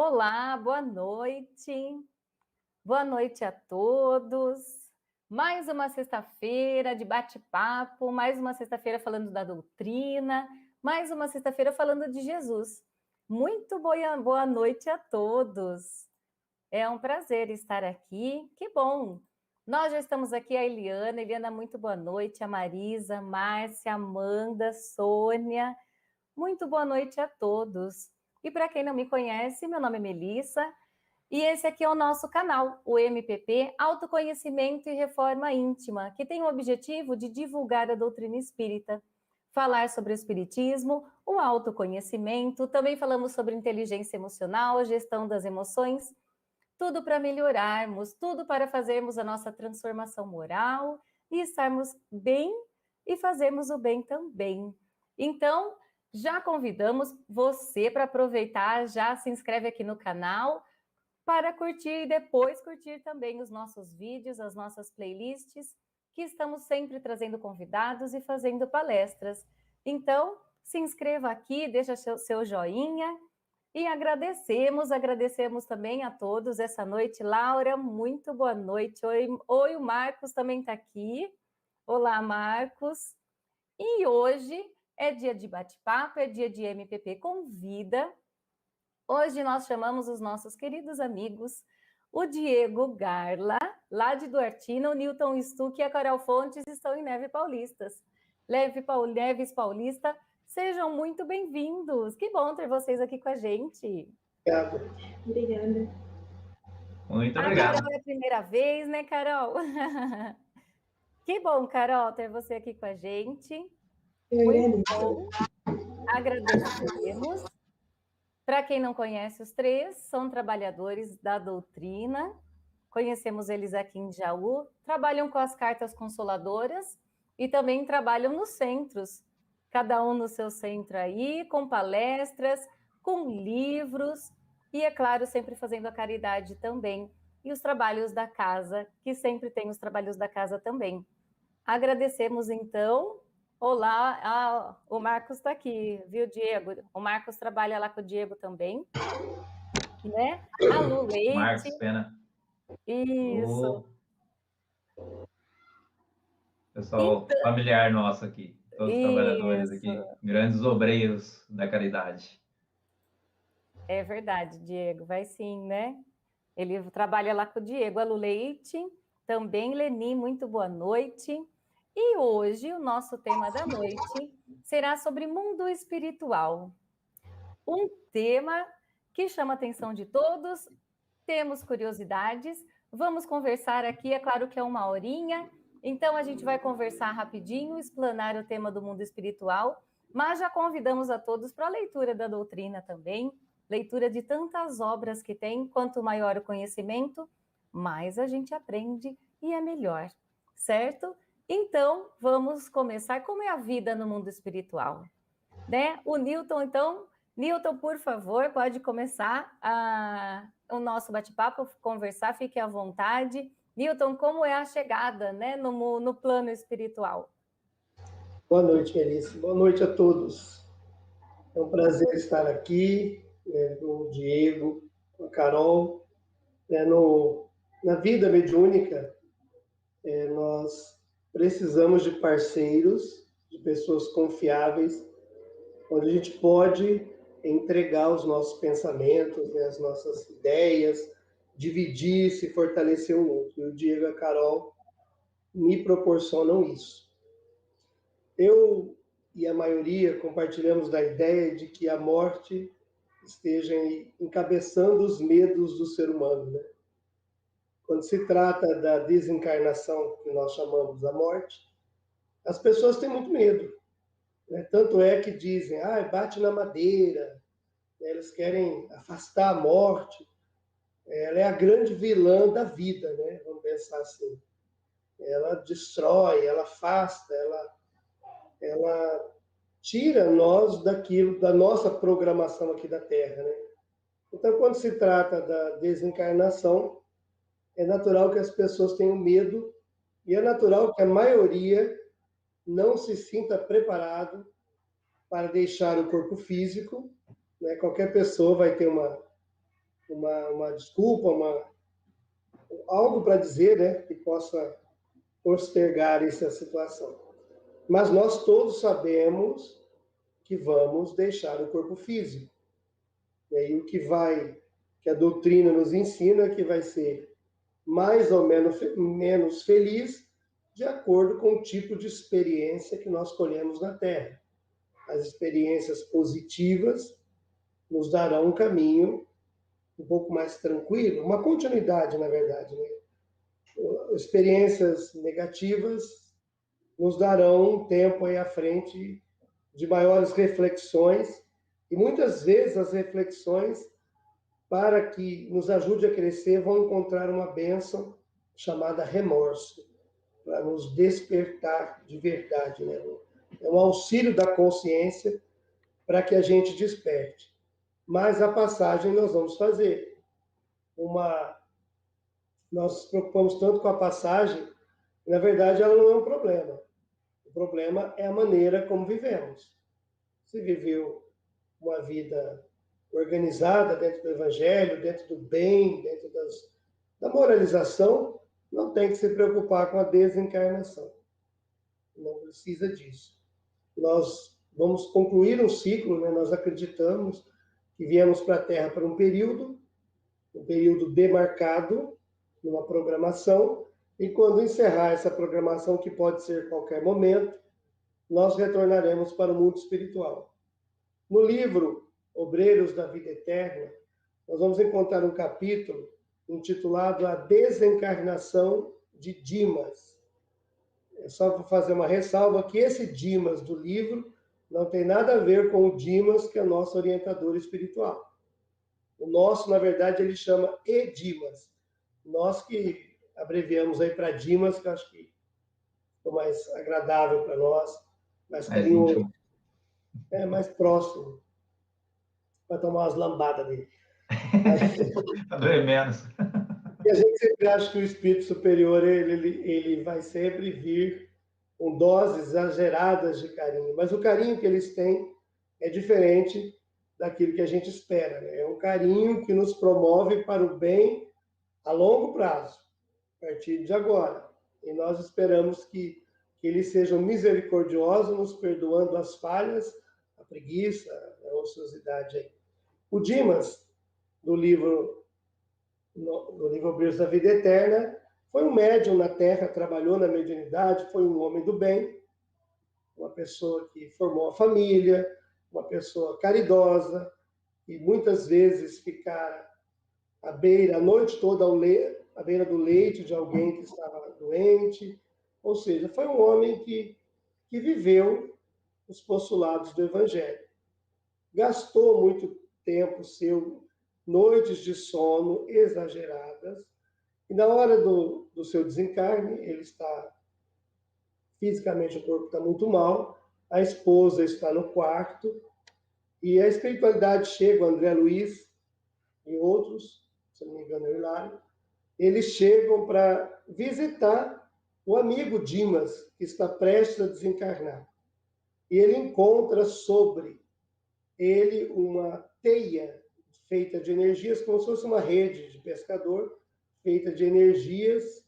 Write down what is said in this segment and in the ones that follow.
Olá, boa noite. Boa noite a todos. Mais uma sexta-feira de bate-papo, mais uma sexta-feira falando da doutrina, mais uma sexta-feira falando de Jesus. Muito boa noite a todos. É um prazer estar aqui. Que bom. Nós já estamos aqui, a Eliana. Eliana, muito boa noite. A Marisa, Márcia, Amanda, Sônia. Muito boa noite a todos. E para quem não me conhece, meu nome é Melissa e esse aqui é o nosso canal, o MPP Autoconhecimento e Reforma Íntima, que tem o objetivo de divulgar a doutrina espírita, falar sobre o espiritismo, o autoconhecimento, também falamos sobre inteligência emocional, gestão das emoções, tudo para melhorarmos, tudo para fazermos a nossa transformação moral e estarmos bem e fazermos o bem também. Então, já convidamos você para aproveitar, já se inscreve aqui no canal para curtir e depois curtir também os nossos vídeos, as nossas playlists, que estamos sempre trazendo convidados e fazendo palestras. Então, se inscreva aqui, deixa seu joinha e agradecemos também a todos essa noite. Laura, muito boa noite. Oi, o Marcos também está aqui. Olá, Marcos. E hoje é dia de bate-papo, é dia de MPP Convida. Hoje nós chamamos os nossos queridos amigos, o Diego Garla, lá de Duartina, o Newton Stuck e a Carol Fontes estão em Neves Paulistas. Neves Paulista, sejam muito bem-vindos. Que bom ter vocês aqui com a gente. Obrigada. Muito obrigado. A Carol é a primeira vez, né, Carol? Que bom, Carol, ter você aqui com a gente. Muito bom. Agradecemos. Para quem não conhece, os três são trabalhadores da doutrina. Conhecemos eles aqui em Jaú. Trabalham com as cartas consoladoras e também trabalham nos centros. Cada um no seu centro aí, com palestras, com livros e, é claro, sempre fazendo a caridade também. E os trabalhos da casa, que sempre tem os trabalhos da casa também. Agradecemos, então. Olá, o Marcos está aqui, viu, Diego? O Marcos trabalha lá com o Diego também, né? A Lu Leite. Marcos Pena. Isso. Pessoal então, familiar nosso aqui, todos os trabalhadores aqui, grandes obreiros da caridade. É verdade, Diego, vai sim, né? Ele trabalha lá com o Diego. A Lu Leite, também Leni, muito boa noite. E hoje o nosso tema da noite será sobre mundo espiritual. Um tema que chama a atenção de todos, temos curiosidades, vamos conversar aqui, é claro que é 1 horinha, então a gente vai conversar rapidinho, explanar o tema do mundo espiritual, mas já convidamos a todos para a leitura da doutrina também, leitura de tantas obras que tem, quanto maior o conhecimento, mais a gente aprende e é melhor, certo? Então, vamos começar. Como é a vida no mundo espiritual? Né? O Newton, então... Newton, por favor, pode começar o nosso bate-papo, conversar, fique à vontade. Newton, como é a chegada, né, no plano espiritual? Boa noite, Melissa. Boa noite a todos. É um prazer estar aqui, com o Diego, com a Carol. Na vida mediúnica, nós precisamos de parceiros, de pessoas confiáveis, onde a gente pode entregar os nossos pensamentos, né, as nossas ideias, dividir, se fortalecer um outro. E o Diego e a Carol me proporcionam isso. Eu e a maioria compartilhamos da ideia de que a morte esteja encabeçando os medos do ser humano, né? Quando se trata da desencarnação, que nós chamamos a morte, as pessoas têm muito medo. Tanto é que dizem, bate na madeira, eles querem afastar a morte, ela é a grande vilã da vida, né? Vamos pensar assim. Ela destrói, ela afasta, ela tira nós daquilo, da nossa programação aqui da Terra, né? Então, quando se trata da desencarnação, é natural que as pessoas tenham medo e é natural que a maioria não se sinta preparado para deixar o corpo físico, né? Qualquer pessoa vai ter uma uma desculpa, algo para dizer, né, que possa postergar essa situação. Mas nós todos sabemos que vamos deixar o corpo físico. E aí o que a doutrina nos ensina é que vai ser mais ou menos feliz de acordo com o tipo de experiência que nós colhemos na Terra. As experiências positivas nos darão um caminho um pouco mais tranquilo, uma continuidade, na verdade, né? Experiências negativas nos darão um tempo aí à frente de maiores reflexões, e muitas vezes as reflexões, para que nos ajude a crescer, vão encontrar uma bênção chamada remorso, para nos despertar de verdade, né? É um auxílio da consciência para que a gente desperte. Mas a passagem nós vamos fazer. Nós nos preocupamos tanto com a passagem, que, na verdade, ela não é um problema. O problema é a maneira como vivemos. Se viveu uma vida organizada dentro do Evangelho, dentro do bem, dentro da moralização, não tem que se preocupar com a desencarnação. Não precisa disso. Nós vamos concluir um ciclo, né? Nós acreditamos que viemos para a Terra para um período demarcado, numa programação, e quando encerrar essa programação, que pode ser qualquer momento, nós retornaremos para o mundo espiritual. No livro Obreiros da Vida Eterna, nós vamos encontrar um capítulo intitulado A Desencarnação de Dimas. É só para fazer uma ressalva que esse Dimas do livro não tem nada a ver com o Dimas, que é nosso orientador espiritual. O nosso, na verdade, ele chama Edimas. Nós que abreviamos aí para Dimas, que eu acho que ficou mais agradável para nós, mais carinhoso, mais próximo, para tomar umas lambadas dele. Para doer menos. E a gente sempre acha que o espírito superior ele vai sempre vir com doses exageradas de carinho, mas o carinho que eles têm é diferente daquilo que a gente espera, né? É um carinho que nos promove para o bem a longo prazo, a partir de agora. E nós esperamos que eles sejam misericordiosos, nos perdoando as falhas, a preguiça, a ociosidade aí. O Dimas, do livro Obreiros da Vida Eterna, foi um médium na Terra, trabalhou na mediunidade, foi um homem do bem, uma pessoa que formou a família, uma pessoa caridosa, e muitas vezes ficara à beira, a noite toda à beira do leito de alguém que estava doente. Ou seja, foi um homem que viveu os postulados do Evangelho. Gastou muito tempo seu, noites de sono exageradas, e na hora do seu desencarne, ele está, fisicamente o corpo está muito mal, a esposa está no quarto, e a espiritualidade chega, o André Luiz e outros, se não me engano é o Hilário, eles chegam para visitar o amigo Dimas, que está prestes a desencarnar. E ele encontra sobre ele uma teia feita de energias, como se fosse uma rede de pescador, feita de energias,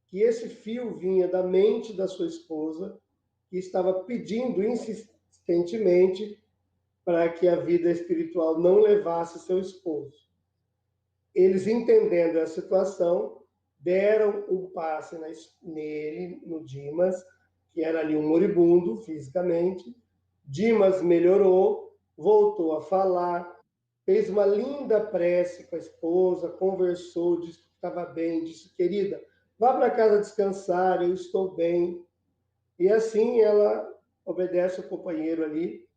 que esse fio vinha da mente da sua esposa, que estava pedindo insistentemente para que a vida espiritual não levasse seu esposo. Eles, entendendo a situação, deram um passe nele, no Dimas, que era ali um moribundo fisicamente. Dimas melhorou, voltou a falar, fez uma linda prece com a esposa, conversou, disse que estava bem, disse: querida, vá para casa descansar, eu estou bem. E assim ela obedece ao companheiro ali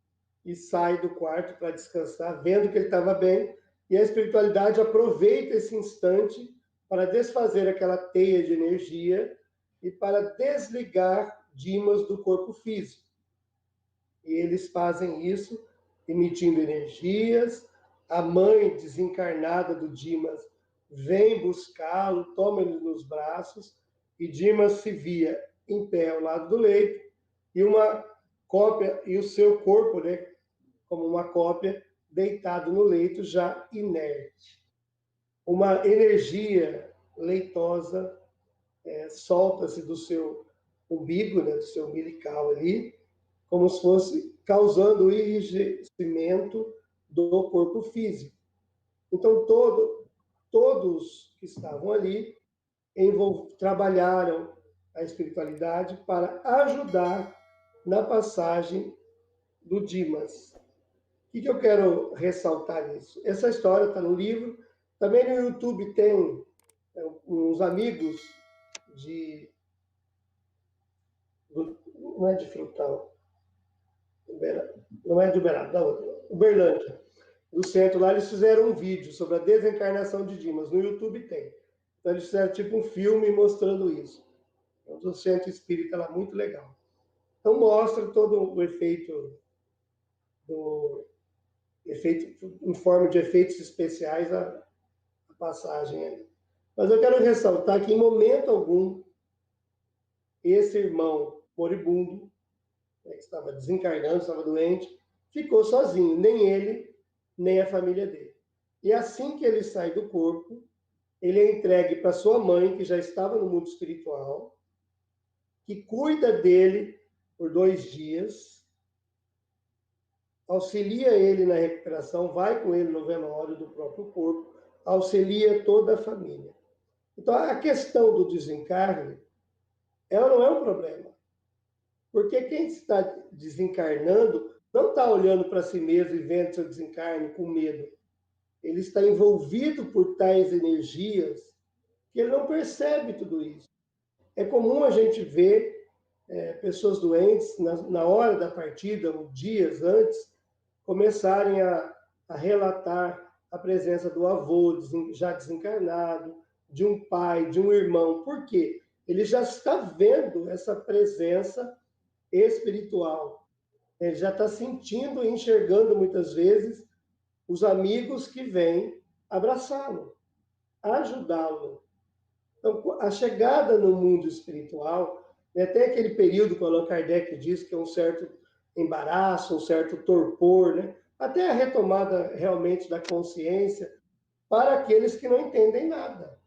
e sai do quarto para descansar, vendo que ele estava bem. E a espiritualidade aproveita esse instante para desfazer aquela teia de energia e para desligar Dimas do corpo físico. E eles fazem isso emitindo energias. A mãe desencarnada do Dimas vem buscá-lo, toma ele nos braços, e Dimas se via em pé ao lado do leito, e uma cópia, e o seu corpo, né, como uma cópia, deitado no leito, já inerte. uma energia leitosa solta-se do seu umbigo, né, do seu umbilical ali, como se fosse causando o enrijecimento do corpo físico. Então, todos que estavam ali trabalharam a espiritualidade para ajudar na passagem do Dimas. O que eu quero ressaltar nisso? Essa história está no livro. Também no YouTube tem uns amigos não é de Frutal, não é de Uberaba, da outra, Uberlândia, do centro lá, eles fizeram um vídeo sobre a desencarnação de Dimas. No YouTube tem. Então, eles fizeram tipo um filme mostrando isso. É um centro espírita lá, muito legal. Então, mostra todo o efeito em forma de efeitos especiais a passagem ali. Mas eu quero ressaltar que, em momento algum, esse irmão moribundo, que estava desencarnando, estava doente, ficou sozinho, nem ele, nem a família dele. E assim que ele sai do corpo, ele é entregue para sua mãe, que já estava no mundo espiritual, que cuida dele por 2 dias, auxilia ele na recuperação, vai com ele no velório do próprio corpo, auxilia toda a família. Então, a questão do desencarne, ela não é um problema. Porque quem está desencarnando não está olhando para si mesmo e vendo seu desencarne com medo. Ele está envolvido por tais energias que ele não percebe tudo isso. É comum a gente ver pessoas doentes, na hora da partida, ou dias antes, começarem a relatar a presença do avô já desencarnado, de um pai, de um irmão. Por quê? Ele já está vendo essa presença espiritual. Ele já está sentindo e enxergando, muitas vezes, os amigos que vêm abraçá-lo, ajudá-lo. Então, a chegada no mundo espiritual, até aquele período que o Allan Kardec diz que é um certo embaraço, um certo torpor, né? Até a retomada realmente da consciência para aqueles que não entendem nada,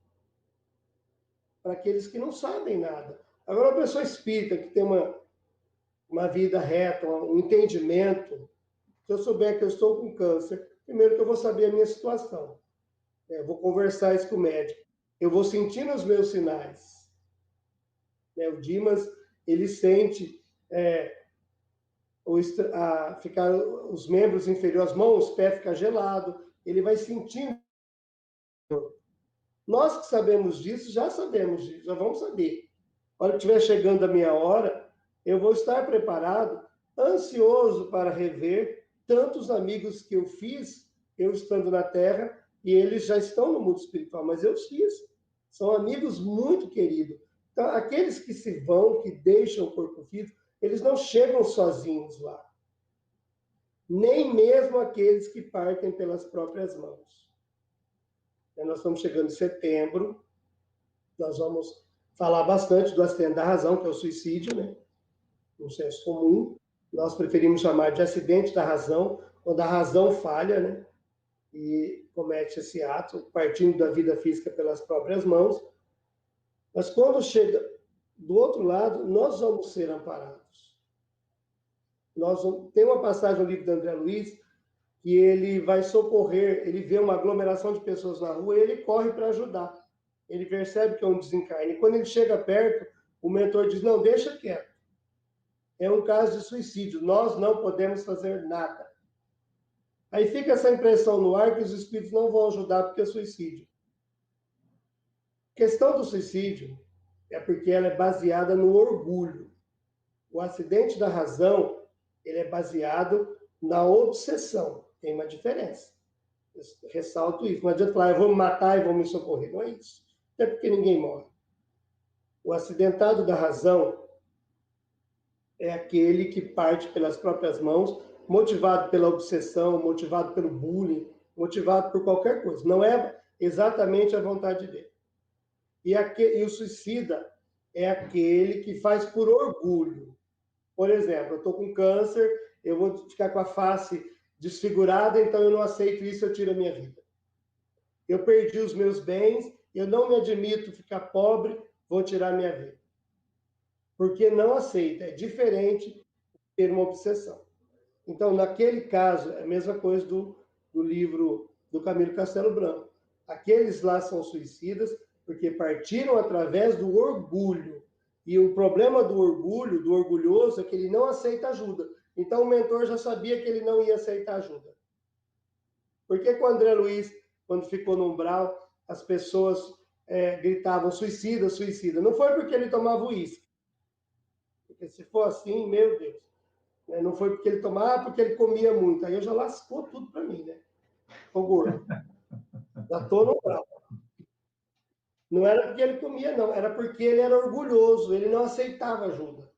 para aqueles que não sabem nada. Agora, a pessoa espírita que tem uma vida reta, um entendimento, se eu souber que eu estou com câncer, primeiro que eu vou saber a minha situação. Eu vou conversar isso com o médico. Eu vou sentir os meus sinais. O Dimas, ele sente ficar os membros inferiores, as mãos, os pés ficam gelados, ele vai sentindo. Nós que sabemos disso, já sabemos disso, já vamos saber. A hora que estiver chegando a minha hora, eu vou estar preparado, ansioso para rever tantos amigos que eu fiz, eu estando na Terra, e eles já estão no mundo espiritual, mas eu fiz. São amigos muito queridos. Então, aqueles que se vão, que deixam o corpo físico, eles não chegam sozinhos lá. Nem mesmo aqueles que partem pelas próprias mãos. Nós estamos chegando em setembro, nós vamos falar bastante do acidente da razão, que é o suicídio, né? No senso comum. Nós preferimos chamar de acidente da razão, quando a razão falha, né? E comete esse ato, partindo da vida física pelas próprias mãos. Mas quando chega do outro lado, nós vamos ser amparados. Tem uma passagem no livro de André Luiz que ele vai socorrer, ele vê uma aglomeração de pessoas na rua e ele corre para ajudar. Ele percebe que é um desencarne. E quando ele chega perto, o mentor diz, não, deixa quieto. É um caso de suicídio, nós não podemos fazer nada. Aí fica essa impressão no ar que os espíritos não vão ajudar porque é suicídio. A questão do suicídio é porque ela é baseada no orgulho. O acidente da razão, ele é baseado na obsessão. Tem uma diferença. Eu ressalto isso. Não adianta falar, eu vou me matar e vou me socorrer. Não é isso. Até porque ninguém morre. O acidentado da razão é aquele que parte pelas próprias mãos, motivado pela obsessão, motivado pelo bullying, motivado por qualquer coisa. Não é exatamente a vontade dele. E o suicida é aquele que faz por orgulho. Por exemplo, eu estou com câncer, eu vou ficar com a face desfigurada, então eu não aceito isso, eu tiro a minha vida. eu perdi os meus bens, eu não me admito ficar pobre, vou tirar minha vida. Porque não aceita, é diferente ter uma obsessão. Então, naquele caso, é a mesma coisa do livro do Camilo Castelo Branco. Aqueles lá são suicidas porque partiram através do orgulho. E o problema do orgulho, do orgulhoso, é que ele não aceita ajuda. Então, o mentor já sabia que ele não ia aceitar ajuda. Por que com o André Luiz, quando ficou no umbral, as pessoas gritavam suicida, suicida? Não foi porque ele tomava uísque. Porque se for assim, meu Deus. Não foi porque ele tomava, porque ele comia muito. Aí eu já lascou tudo para mim, né? Ô gordo. Já tô no umbral. Não era porque ele comia, não. Era porque ele era orgulhoso. Ele não aceitava ajuda.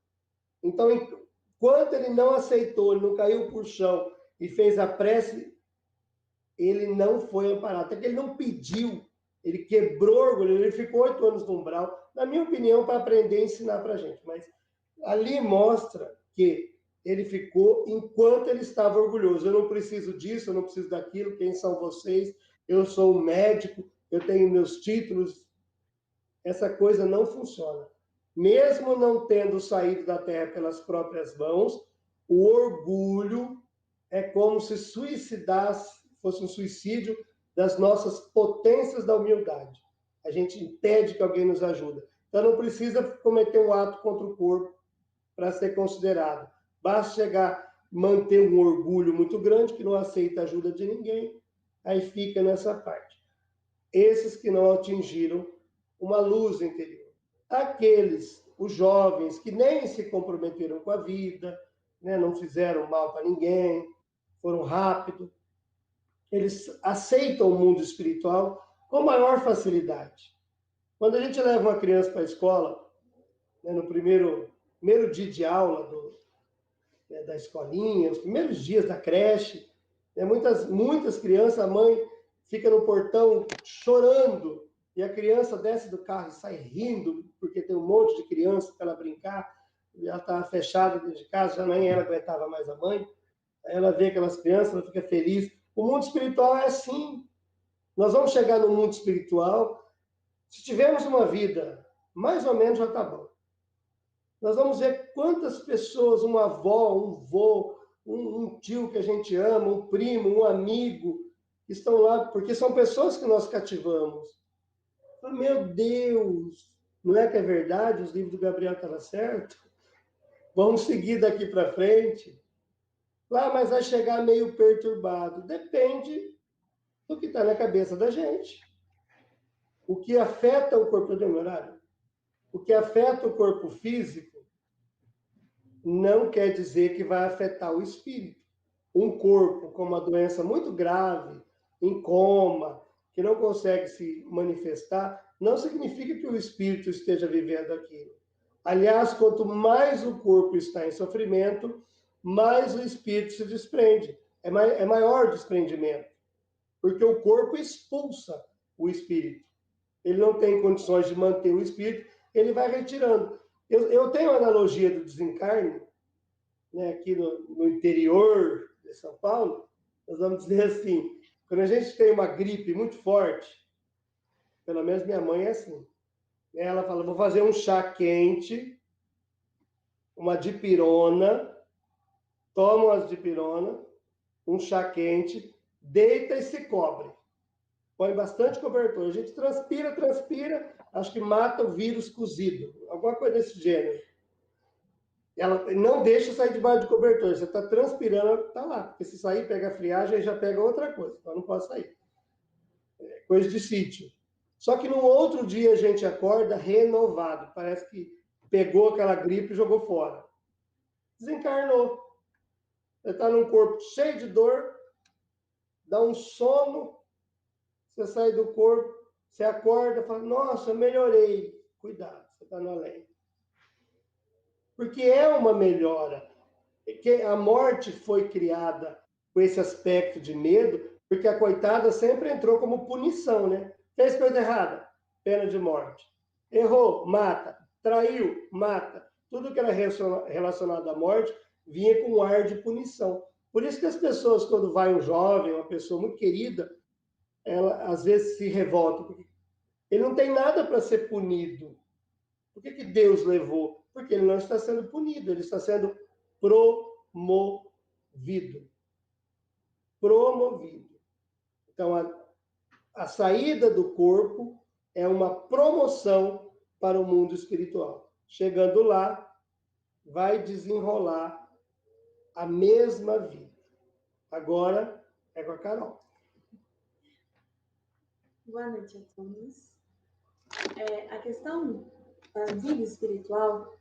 Então, enquanto ele não aceitou, ele não caiu por chão e fez a prece, ele não foi amparado. Até que ele não pediu. Ele quebrou o orgulho. Ele ficou 8 anos no umbral, na minha opinião, para aprender e ensinar para a gente. Mas ali mostra que ele ficou enquanto ele estava orgulhoso. Eu não preciso disso, eu não preciso daquilo. Quem são vocês? Eu sou um médico, eu tenho meus títulos. Essa coisa não funciona. Mesmo não tendo saído da terra pelas próprias mãos, o orgulho é como se suicidasse, fosse um suicídio das nossas potências da humildade. A gente impede que alguém nos ajude. Então não precisa cometer um ato contra o corpo para ser considerado. Basta chegar, manter um orgulho muito grande, que não aceita ajuda de ninguém, aí fica nessa parte. Esses que não atingiram uma luz interior. Aqueles, os jovens, que nem se comprometeram com a vida, né, não fizeram mal para ninguém, foram rápidos, eles aceitam o mundo espiritual com maior facilidade. Quando a gente leva uma criança para a escola, né, no primeiro dia de aula da escolinha, os primeiros dias da creche, né, muitas crianças, a mãe fica no portão chorando, e a criança desce do carro e sai rindo, porque tem um monte de criança para ela brincar, e ela estava fechada dentro de casa, já nem ela aguentava mais a mãe, aí ela vê aquelas crianças, ela fica feliz. O mundo espiritual é assim. Nós vamos chegar no mundo espiritual, se tivermos uma vida, mais ou menos já está bom. Nós vamos ver quantas pessoas, uma avó, um vô, um tio que a gente ama, um primo, um amigo, que estão lá, porque são pessoas que nós cativamos. Meu Deus, não é que é verdade? Os livros do Gabriel estavam certos? Vamos seguir daqui para frente. Mas vai chegar meio perturbado. Depende do que está na cabeça da gente. O que afeta o corpo do horário, o que afeta o corpo físico, não quer dizer que vai afetar o espírito. Um corpo com uma doença muito grave, em coma, que não consegue se manifestar, não significa que o espírito esteja vivendo aquilo. Aliás, quanto mais o corpo está em sofrimento, mais o espírito se desprende. É maior o desprendimento, porque o corpo expulsa o espírito. Ele não tem condições de manter o espírito, ele vai retirando. Eu tenho a analogia do desencarne, né, aqui no interior de São Paulo, nós vamos dizer assim, quando a gente tem uma gripe muito forte, pelo menos minha mãe é assim, ela fala, vou fazer um chá quente, uma dipirona, toma umas dipirona, um chá quente, deita e se cobre. Põe bastante cobertor. A gente transpira, acho que mata o vírus cozido, alguma coisa desse gênero. Ela não deixa sair debaixo de cobertor. Você está transpirando, está lá. Porque se sair, pega a friagem, aí já pega outra coisa. Então não pode sair. É coisa de sítio. Só que no outro dia a gente acorda renovado. Parece que pegou aquela gripe e jogou fora. Desencarnou. Você está num corpo cheio de dor, dá um sono, você sai do corpo, você acorda e fala, nossa, eu melhorei. Cuidado, você está no além. Porque é uma melhora. Porque a morte foi criada com esse aspecto de medo, porque a coitada sempre entrou como punição, né? Fez coisa errada, pena de morte. Errou, mata. Traiu, mata. Tudo que era relacionado à morte vinha com um ar de punição. Por isso que as pessoas, quando vai um jovem, uma pessoa muito querida, ela às vezes se revolta, porque ele não tem nada para ser punido. Por que Deus levou? Porque ele não está sendo punido, ele está sendo promovido. Promovido. Então, a saída do corpo é uma promoção para o mundo espiritual. Chegando lá, vai desenrolar a mesma vida. Agora é com a Carol. Boa noite a todos. A questão da vida espiritual,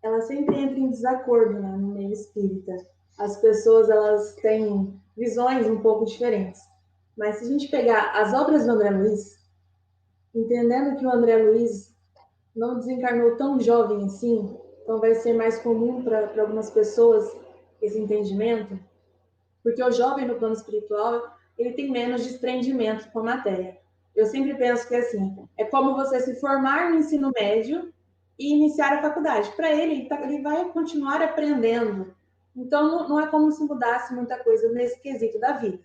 ela sempre entra em desacordo, né, no meio espírita. As pessoas, elas têm visões um pouco diferentes. Mas se a gente pegar as obras do André Luiz, entendendo que o André Luiz não desencarnou tão jovem assim, então vai ser mais comum para algumas pessoas esse entendimento, porque o jovem no plano espiritual, ele tem menos desprendimento com a matéria. Eu sempre penso que assim, é como você se formar no ensino médio e iniciar a faculdade. Para ele, ele vai continuar aprendendo. Então, não é como se mudasse muita coisa nesse quesito da vida.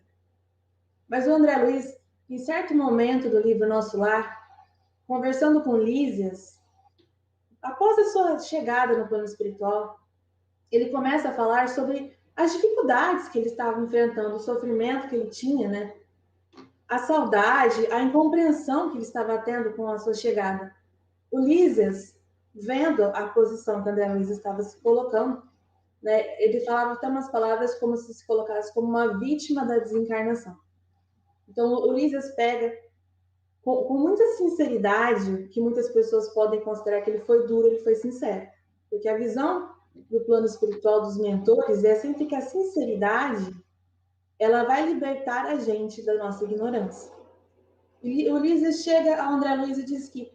Mas o André Luiz, em certo momento do livro Nosso Lar, conversando com Lísias, após a sua chegada no plano espiritual, ele começa a falar sobre as dificuldades que ele estava enfrentando, o sofrimento que ele tinha, né? A saudade, a incompreensão que ele estava tendo com a sua chegada. O Lísias, vendo a posição que André Luiz estava se colocando, né, ele falava até umas palavras como se colocasse como uma vítima da desencarnação. Então, o Lísias pega com muita sinceridade, que muitas pessoas podem considerar que ele foi duro, ele foi sincero. Porque a visão do plano espiritual dos mentores é sempre que a sinceridade, ela vai libertar a gente da nossa ignorância. E o Lísias chega a André Luiz e diz que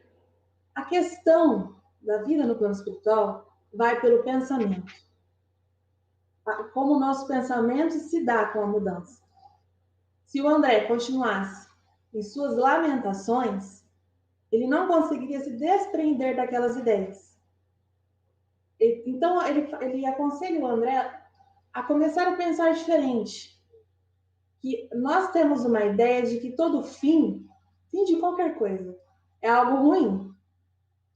a questão da vida no plano espiritual vai pelo pensamento. Como o nosso pensamento se dá com a mudança. Se o André continuasse em suas lamentações, ele não conseguiria se desprender daquelas ideias. Então, ele aconselha o André a começar a pensar diferente. Que nós temos uma ideia de que todo fim de qualquer coisa, é algo ruim.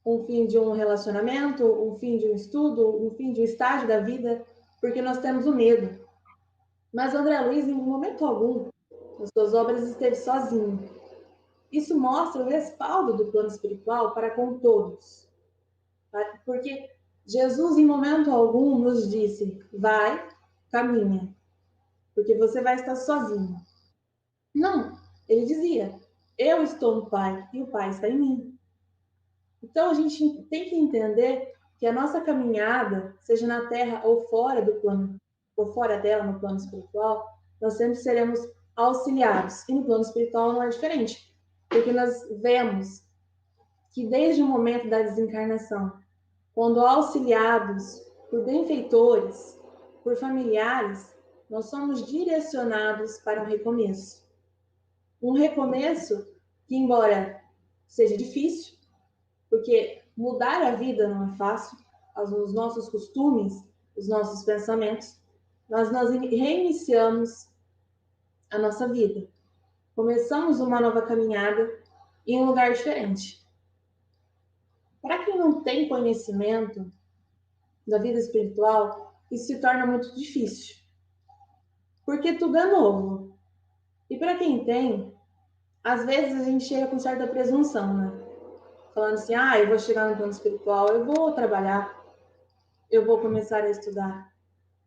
Um fim de um relacionamento, um fim de um estudo, um fim de um estágio da vida, porque nós temos o medo. Mas André Luiz, em momento algum, nas suas obras, esteve sozinho. Isso mostra o respaldo do plano espiritual para com todos. Porque Jesus, em momento algum, nos disse, vai, caminha, porque você vai estar sozinho. Não, ele dizia, eu estou no Pai e o Pai está em mim. Então, a gente tem que entender que a nossa caminhada, seja na Terra ou fora do plano, ou fora dela, no plano espiritual, nós sempre seremos auxiliados. E no plano espiritual não é diferente, porque nós vemos que desde o momento da desencarnação, quando auxiliados por benfeitores, por familiares, nós somos direcionados para um recomeço. Um recomeço que, embora seja difícil, porque mudar a vida não é fácil, os nossos costumes, os nossos pensamentos, nós reiniciamos a nossa vida. Começamos uma nova caminhada em um lugar diferente. Para quem não tem conhecimento da vida espiritual, isso se torna muito difícil. Porque tudo é novo. E para quem tem, às vezes a gente chega com certa presunção, né? Falando assim, eu vou chegar no plano espiritual, eu vou trabalhar, eu vou começar a estudar.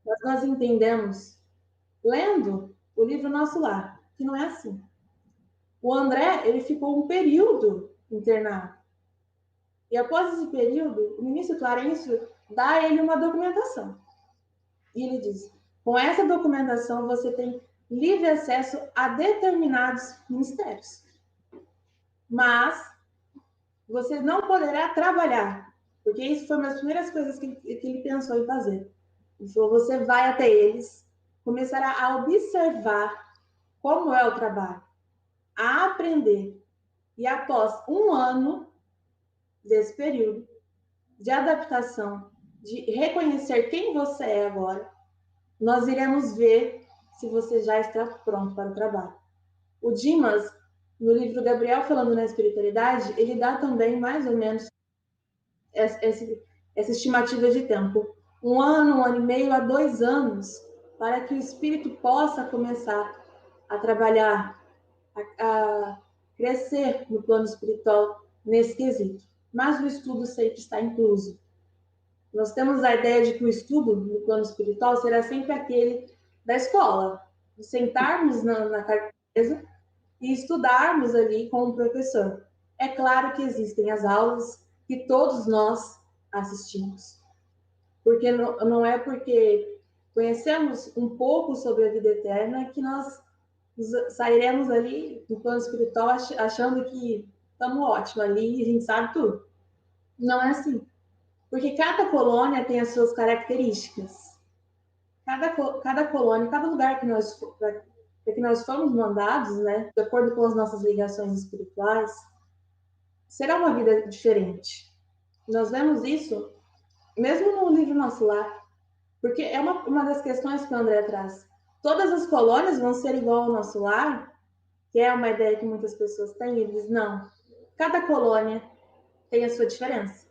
Mas nós entendemos, lendo o livro Nosso Lar, que não é assim. O André, ele ficou um período internado. E após esse período, o ministro Clarencio dá a ele uma documentação. E ele diz, com essa documentação você tem livre acesso a determinados ministérios. Mas você não poderá trabalhar, porque isso foi uma das primeiras coisas que ele pensou em fazer. Ele falou, você vai até eles, começará a observar como é o trabalho, a aprender. E após um ano desse período de adaptação, de reconhecer quem você é agora, nós iremos ver se você já está pronto para o trabalho. O Dimas, no livro Gabriel Falando na Espiritualidade, ele dá também mais ou menos essa estimativa de tempo. 1 ano, 1 ano e meio a 2 anos, para que o espírito possa começar a trabalhar, a crescer no plano espiritual nesse quesito. Mas o estudo sempre está incluso. Nós temos a ideia de que o estudo no plano espiritual será sempre aquele da escola, de sentarmos na mesa e estudarmos ali com o professor. É claro que existem as aulas que todos nós assistimos, porque não é porque conhecemos um pouco sobre a vida eterna que nós sairemos ali do plano espiritual achando que estamos ótimos ali e a gente sabe tudo. Não é assim. Porque cada colônia tem as suas características. Cada colônia, cada lugar que nós fomos mandados, né, de acordo com as nossas ligações espirituais, será uma vida diferente. Nós vemos isso mesmo no livro Nosso Lar, porque é uma das questões que o André traz. Todas as colônias vão ser igual ao nosso lar, que é uma ideia que muitas pessoas têm, e ele diz, não, cada colônia tem a sua diferença.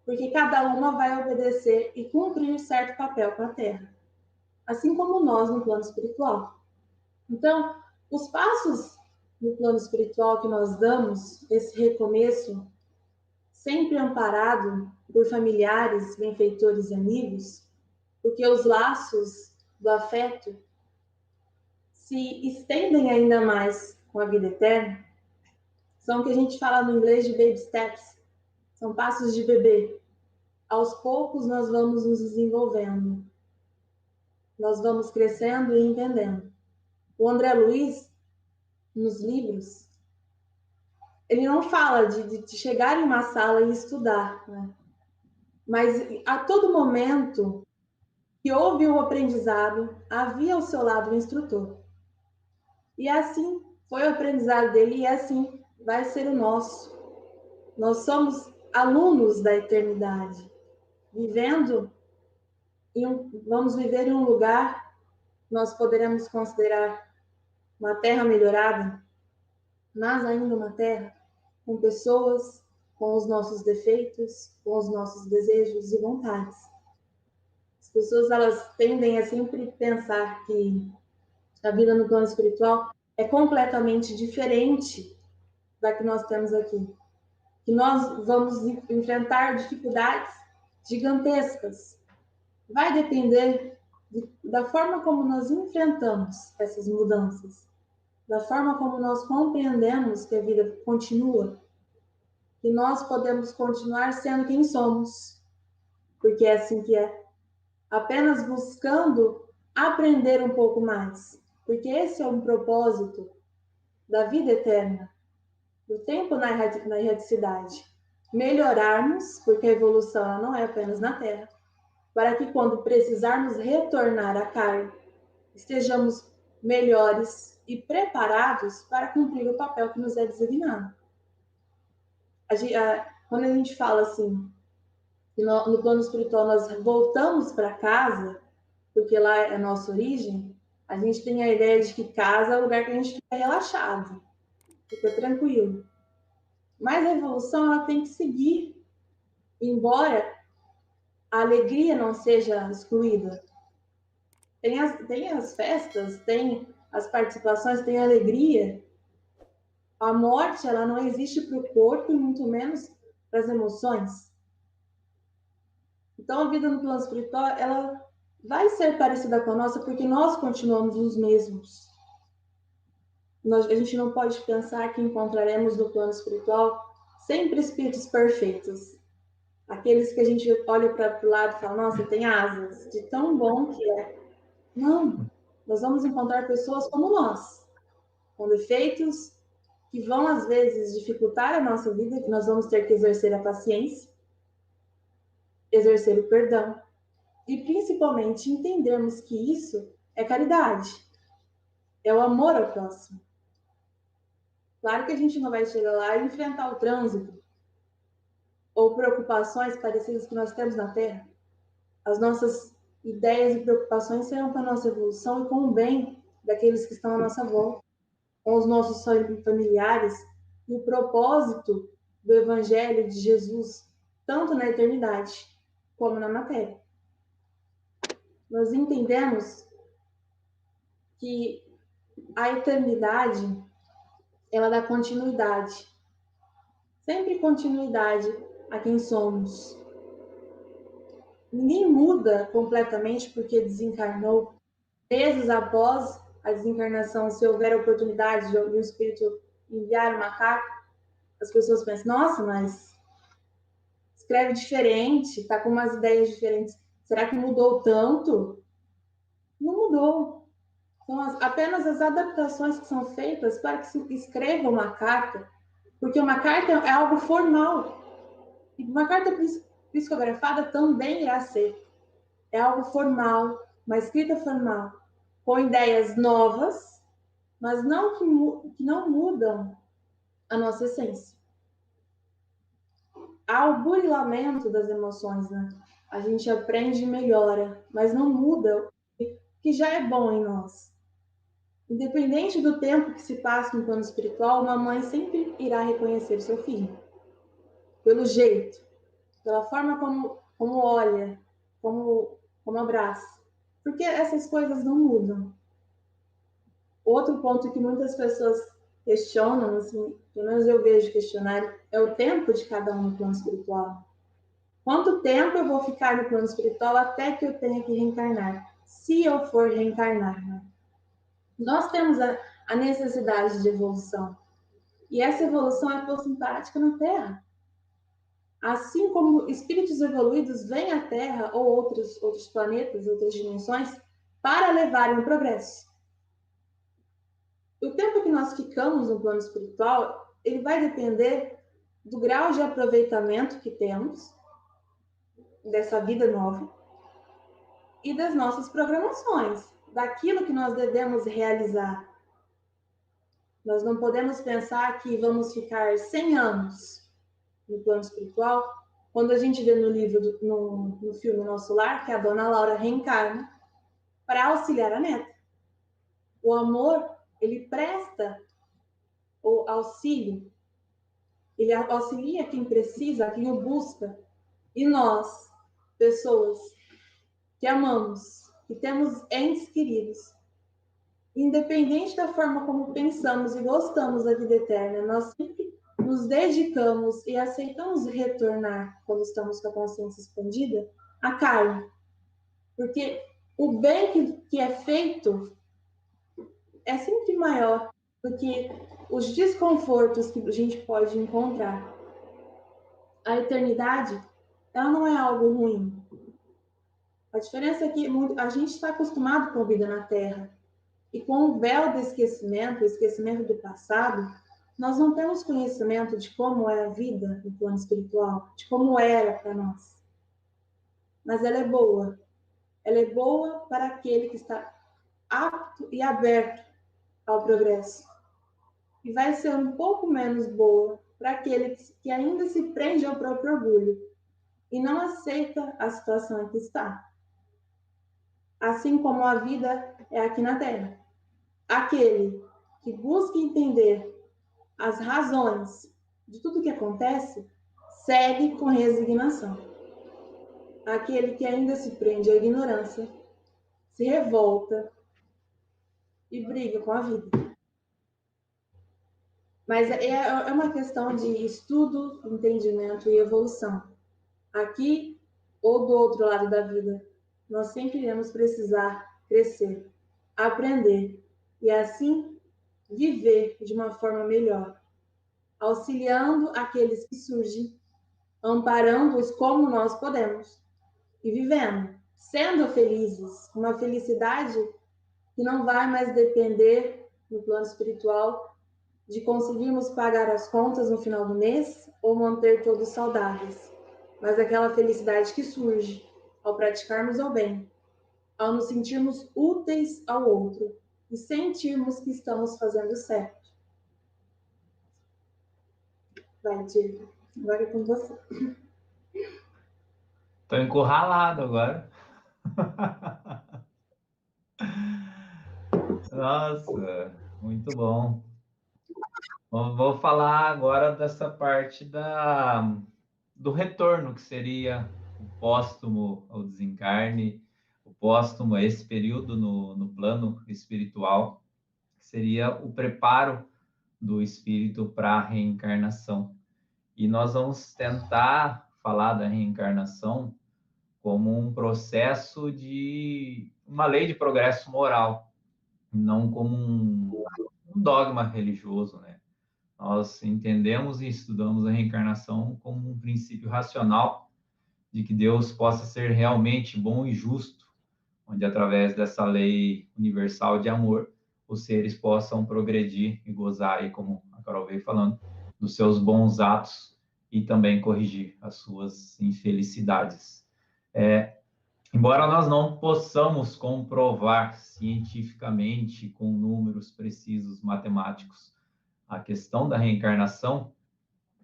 Porque cada uma vai obedecer e cumprir certo papel com a Terra, assim como nós no plano espiritual. Então, os passos no plano espiritual que nós damos, esse recomeço, sempre amparado por familiares, benfeitores e amigos, porque os laços do afeto se estendem ainda mais com a vida eterna, são o que a gente fala no inglês de baby steps, são passos de bebê. Aos poucos nós vamos nos desenvolvendo, nós vamos crescendo e entendendo. O André Luiz, nos livros, ele não fala de chegar em uma sala e estudar, né? Mas a todo momento que houve o aprendizado, havia ao seu lado o instrutor. E assim foi o aprendizado dele e assim vai ser o nosso. Nós somos alunos da eternidade, vamos viver em um lugar que nós poderemos considerar uma terra melhorada, mas ainda uma terra com pessoas, com os nossos defeitos, com os nossos desejos e vontades. As pessoas, elas tendem a sempre pensar que a vida no plano espiritual é completamente diferente da que nós temos aqui. Que nós vamos enfrentar dificuldades gigantescas. Vai depender da forma como nós enfrentamos essas mudanças, da forma como nós compreendemos que a vida continua, que nós podemos continuar sendo quem somos, porque é assim que é, apenas buscando aprender um pouco mais, porque esse é um propósito da vida eterna, do tempo na erradicidade, melhorarmos, porque a evolução ela não é apenas na Terra, para que quando precisarmos retornar à carne, estejamos melhores e preparados para cumprir o papel que nos é designado. Quando a gente fala assim, que no plano espiritual nós voltamos para casa, porque lá é a nossa origem, a gente tem a ideia de que casa é o lugar que a gente fica relaxado, fica tranquilo. Mas a evolução ela tem que seguir, embora a alegria não seja excluída. Tem as festas, tem as participações, tem a alegria. A morte ela não existe para o corpo e muito menos para as emoções. Então a vida no plano espiritual ela vai ser parecida com a nossa porque nós continuamos os mesmos. A gente não pode pensar que encontraremos no plano espiritual sempre espíritos perfeitos. Aqueles que a gente olha para o lado e fala, nossa, tem asas, de tão bom que é. Não, nós vamos encontrar pessoas como nós, com defeitos que vão, às vezes, dificultar a nossa vida, que nós vamos ter que exercer a paciência, exercer o perdão, e principalmente entendermos que isso é caridade, é o amor ao próximo. Claro que a gente não vai chegar lá e enfrentar o trânsito ou preocupações parecidas que nós temos na Terra. As nossas ideias e preocupações serão com a nossa evolução e com o bem daqueles que estão à nossa volta. com os nossos familiares e o propósito do Evangelho de Jesus, tanto na eternidade como na matéria. Nós entendemos que a eternidade, ela dá continuidade, sempre continuidade a quem somos. Ninguém muda completamente porque desencarnou. Meses após a desencarnação, se houver oportunidade de algum espírito enviar uma carta, as pessoas pensam, nossa, mas escreve diferente, está com umas ideias diferentes. Será que mudou tanto? Não mudou. São apenas as adaptações que são feitas para que se escreva uma carta, porque uma carta é algo formal. E uma carta psicografada também irá ser. É algo formal, uma escrita formal, com ideias novas, mas não que não mudam a nossa essência. Há o burilamento das emoções, né? A gente aprende e melhora, mas não muda o que já é bom em nós. Independente do tempo que se passa no plano espiritual, uma mãe sempre irá reconhecer seu filho. Pelo jeito, pela forma como olha, como abraça. Porque essas coisas não mudam. Outro ponto que muitas pessoas questionam, assim, pelo menos eu vejo questionar, é o tempo de cada um no plano espiritual. Quanto tempo eu vou ficar no plano espiritual até que eu tenha que reencarnar? Se eu for reencarnar, né? Nós temos a necessidade de evolução. E essa evolução é posta em prática na Terra. Assim como espíritos evoluídos vêm à Terra ou outros planetas, outras dimensões, para levarem o progresso. O tempo que nós ficamos no plano espiritual, ele vai depender do grau de aproveitamento que temos dessa vida nova e das nossas programações, daquilo que nós devemos realizar. Nós não podemos pensar que vamos ficar 100 anos no plano espiritual, quando a gente vê no livro, no filme Nosso Lar, que a dona Laura reencarna para auxiliar a neta. O amor, ele presta o auxílio, ele auxilia quem precisa, quem o busca. E nós, pessoas que amamos, que temos entes queridos, independente da forma como pensamos e gostamos da vida eterna, nós sempre nos dedicamos e aceitamos retornar, quando estamos com a consciência expandida, à carne. Porque o bem que é feito é sempre maior do que os desconfortos que a gente pode encontrar. A eternidade, ela não é algo ruim. A diferença é que a gente está acostumado com a vida na Terra. E com o véu do esquecimento, o esquecimento do passado, nós não temos conhecimento de como é a vida no plano espiritual, de como era para nós. Mas ela é boa. Ela é boa para aquele que está apto e aberto ao progresso. E vai ser um pouco menos boa para aquele que ainda se prende ao próprio orgulho e não aceita a situação em que está. Assim como a vida é aqui na Terra. Aquele que busca entender as razões de tudo que acontece, segue com resignação. Aquele que ainda se prende à ignorância, se revolta e briga com a vida. Mas é uma questão de estudo, entendimento e evolução. Aqui ou do outro lado da vida, nós sempre iremos precisar crescer, aprender e assim viver de uma forma melhor, auxiliando aqueles que surgem, amparando-os como nós podemos e vivendo, sendo felizes, uma felicidade que não vai mais depender no plano espiritual de conseguirmos pagar as contas no final do mês ou manter todos saudáveis, mas aquela felicidade que surge ao praticarmos o bem, ao nos sentirmos úteis ao outro e sentirmos que estamos fazendo certo. Vai, Diego. Agora é com você. Tô encurralado agora. Nossa, muito bom. Vou falar agora dessa parte do retorno, que seria o póstumo ao desencarne, o póstumo a esse período no plano espiritual, que seria o preparo do espírito para a reencarnação. E nós vamos tentar falar da reencarnação como um processo de uma lei de progresso moral, não como um dogma religioso, né? Nós entendemos e estudamos a reencarnação como um princípio racional de que Deus possa ser realmente bom e justo, onde através dessa lei universal de amor, os seres possam progredir e gozar, aí, como a Carol veio falando, dos seus bons atos e também corrigir as suas infelicidades. Embora nós não possamos comprovar cientificamente, com números precisos matemáticos, a questão da reencarnação,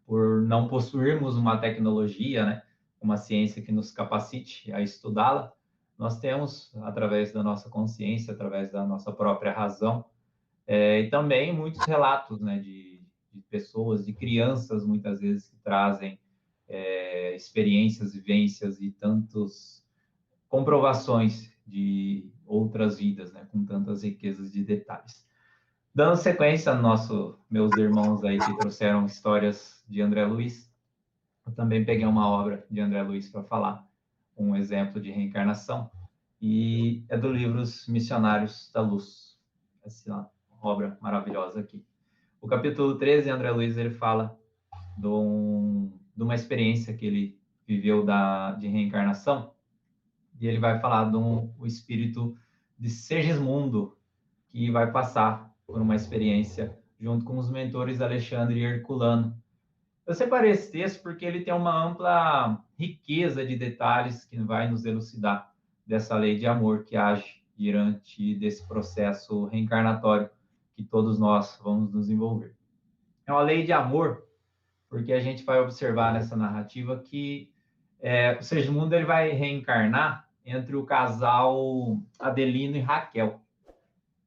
por não possuirmos uma tecnologia, né, uma ciência que nos capacite a estudá-la, nós temos, através da nossa consciência, através da nossa própria razão, e também muitos relatos, né, de pessoas, de crianças, muitas vezes, que trazem experiências, vivências e tantos comprovações de outras vidas, né, com tantas riquezas de detalhes. Dando sequência, meus irmãos aí que trouxeram histórias de André Luiz, eu também peguei uma obra de André Luiz para falar, um exemplo de reencarnação, e é do livro Os Missionários da Luz, essa obra maravilhosa aqui. O capítulo 13, André Luiz, ele fala de uma experiência que ele viveu de reencarnação, e ele vai falar do espírito de Segismundo, que vai passar por uma experiência junto com os mentores Alexandre e Herculano. Eu separei esse texto porque ele tem uma ampla riqueza de detalhes que vai nos elucidar dessa lei de amor que age diante desse processo reencarnatório que todos nós vamos nos envolver. É uma lei de amor porque a gente vai observar nessa narrativa que o Segismundo ele vai reencarnar entre o casal Adelino e Raquel.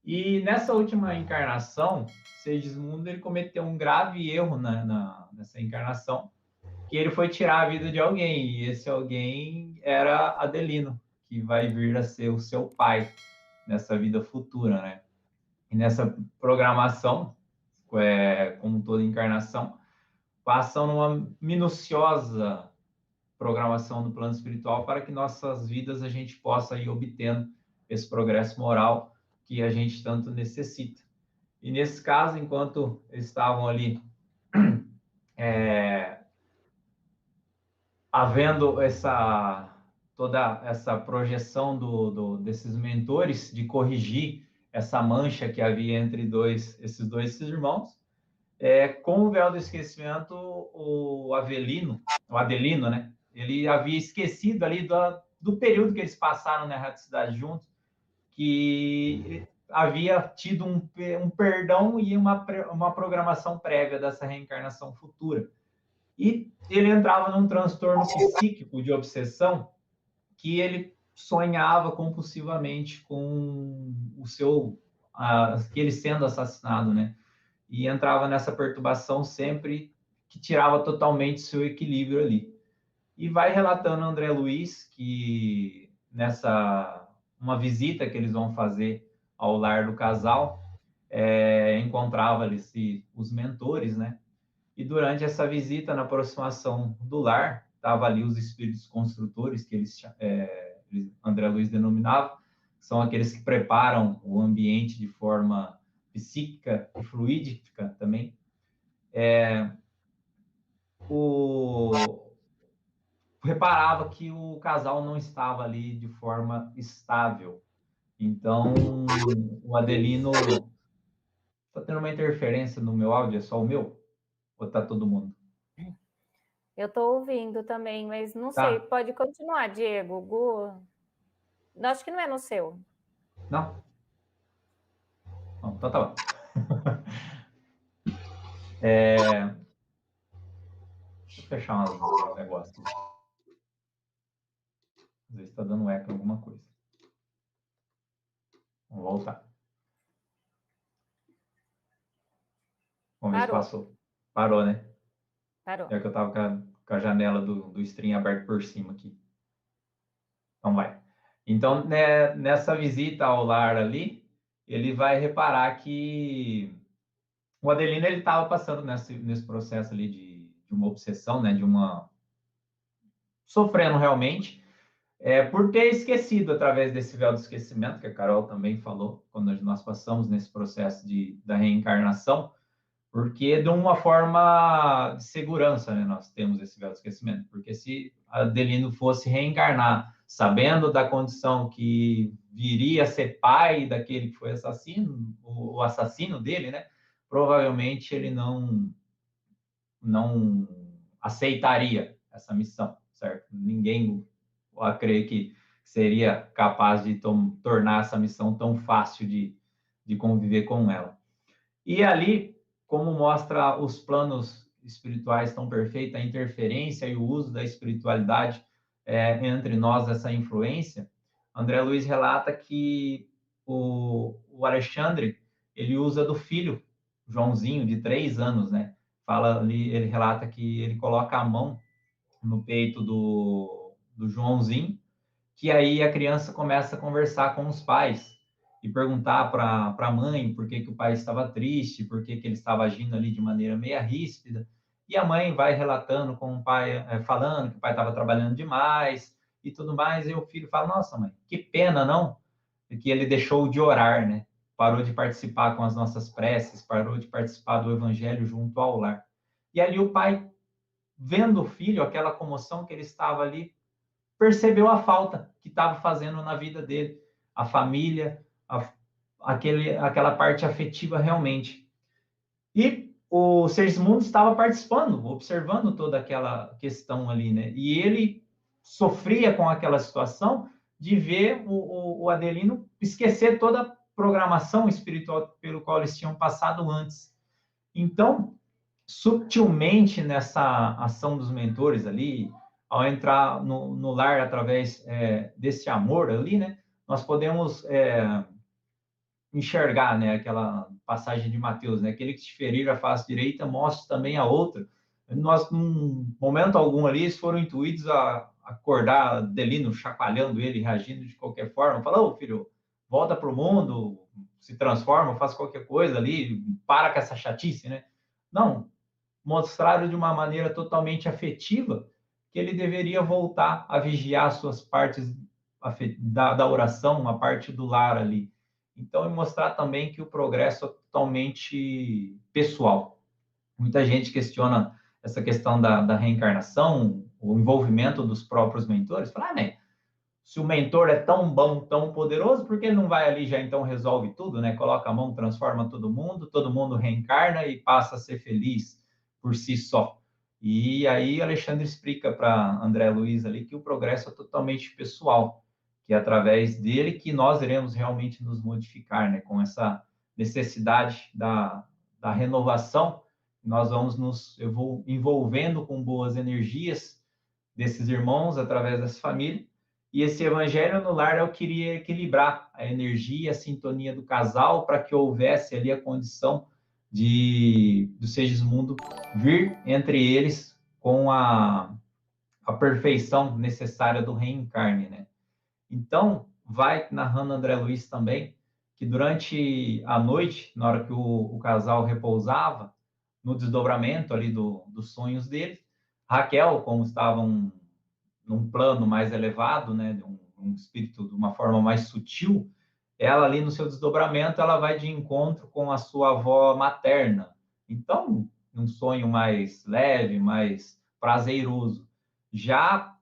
E nessa última encarnação, Segismundo ele cometeu um grave erro nessa encarnação, que ele foi tirar a vida de alguém, e esse alguém era Adelino, que vai vir a ser o seu pai nessa vida futura, né? E nessa programação, como toda encarnação, passam numa minuciosa programação do plano espiritual para que nossas vidas a gente possa ir obtendo esse progresso moral que a gente tanto necessita. E nesse caso, enquanto eles estavam ali havendo toda essa projeção desses mentores de corrigir essa mancha que havia entre esses dois irmãos, com o véu do esquecimento, o Adelino, né? Ele havia esquecido ali do período que eles passaram na erraticidade juntos, que havia tido um perdão e uma programação prévia dessa reencarnação futura. E ele entrava num transtorno psíquico de obsessão que ele sonhava compulsivamente com ele sendo assassinado, né? E entrava nessa perturbação sempre que tirava totalmente seu equilíbrio ali. E vai relatando André Luiz que uma visita que eles vão fazer ao lar do casal, encontrava-se os mentores, né? E durante essa visita, na aproximação do lar, estavam ali os espíritos construtores, que André Luiz denominava, são aqueles que preparam o ambiente de forma psíquica e fluídica também. Reparava que o casal não estava ali de forma estável. Então, o Adelino... Está tendo uma interferência no meu áudio? É só o meu? Ou está todo mundo? Eu estou ouvindo também, mas não Tá. sei. Pode continuar, Diego. Gu... Acho que não é no seu. Não? Não, então tá bom. Deixa eu fechar um negócio. Às vezes está dando eco em alguma coisa. Vamos voltar. Vamos ver se passou. Parou, né? Parou. É que eu estava com a janela do stream aberta por cima aqui. Então vai. Então, né, nessa visita ao lar ali, ele vai reparar que o Adelino ele estava passando nesse processo ali de uma obsessão, né, sofrendo realmente, por ter esquecido através desse véu do esquecimento, que a Carol também falou, quando nós passamos nesse processo da reencarnação, porque de uma forma de segurança, né, nós temos esse véu do esquecimento, porque se Adelino fosse reencarnar sabendo da condição que viria a ser pai daquele que foi assassino, o assassino dele, né, provavelmente ele não aceitaria essa missão, certo? Ninguém, eu creio que seria capaz de tornar essa missão tão fácil de conviver com ela. E ali, como mostra os planos espirituais tão perfeitos, a interferência e o uso da espiritualidade entre nós, essa influência, André Luiz relata que o Alexandre, ele usa do filho, Joãozinho, de 3 anos, né? Fala ali, ele relata que ele coloca a mão no peito do Joãozinho, que aí a criança começa a conversar com os pais e perguntar para a mãe por que o pai estava triste, por que ele estava agindo ali de maneira meia ríspida. E a mãe vai relatando com o pai, falando que o pai estava trabalhando demais e tudo mais. E o filho fala: nossa, mãe, que pena, não? Que ele deixou de orar, né? Parou de participar com as nossas preces, parou de participar do evangelho junto ao lar. E ali o pai, vendo o filho, aquela comoção que ele estava ali, percebeu a falta que estava fazendo na vida dele, a família, aquela parte afetiva realmente. E o Segismundo estava participando, observando toda aquela questão ali, né? E ele sofria com aquela situação de ver o Adelino esquecer toda a programação espiritual pelo qual eles tinham passado antes. Então, subtilmente nessa ação dos mentores ali, ao entrar no lar através desse amor ali, né, nós podemos enxergar, né, aquela passagem de Mateus, né, aquele que te ferir a face direita, mostre também a outra. Nós, num momento algum ali, eles foram intuídos a acordar Adelino, chacoalhando ele, reagindo de qualquer forma, falou: ô, filho, volta para o mundo, se transforma, faz qualquer coisa ali, para com essa chatice, né? Não, mostraram de uma maneira totalmente afetiva que ele deveria voltar a vigiar as suas partes da oração, a parte do lar ali. Então, e mostrar também que o progresso é totalmente pessoal. Muita gente questiona essa questão da reencarnação, o envolvimento dos próprios mentores. Fala, né? Se o mentor é tão bom, tão poderoso, por que ele não vai ali já então resolve tudo, né? Coloca a mão, transforma todo mundo reencarna e passa a ser feliz por si só. E aí Alexandre explica para André Luiz ali que o progresso é totalmente pessoal, que é através dele que nós iremos realmente nos modificar, né? Com essa necessidade da renovação, nós vamos nos envolvendo com boas energias desses irmãos através dessa família. E esse evangelho no lar eu queria equilibrar a energia, a sintonia do casal, para que houvesse ali a condição do Segismundo vir entre eles com a perfeição necessária do reencarne, né? Então, vai narrando André Luiz também, que durante a noite, na hora que o casal repousava, no desdobramento ali dos sonhos deles, Raquel, como estavam num plano mais elevado, né, um espírito de uma forma mais sutil, ela ali no seu desdobramento, ela vai de encontro com a sua avó materna. Então, um sonho mais leve, mais prazeroso. Já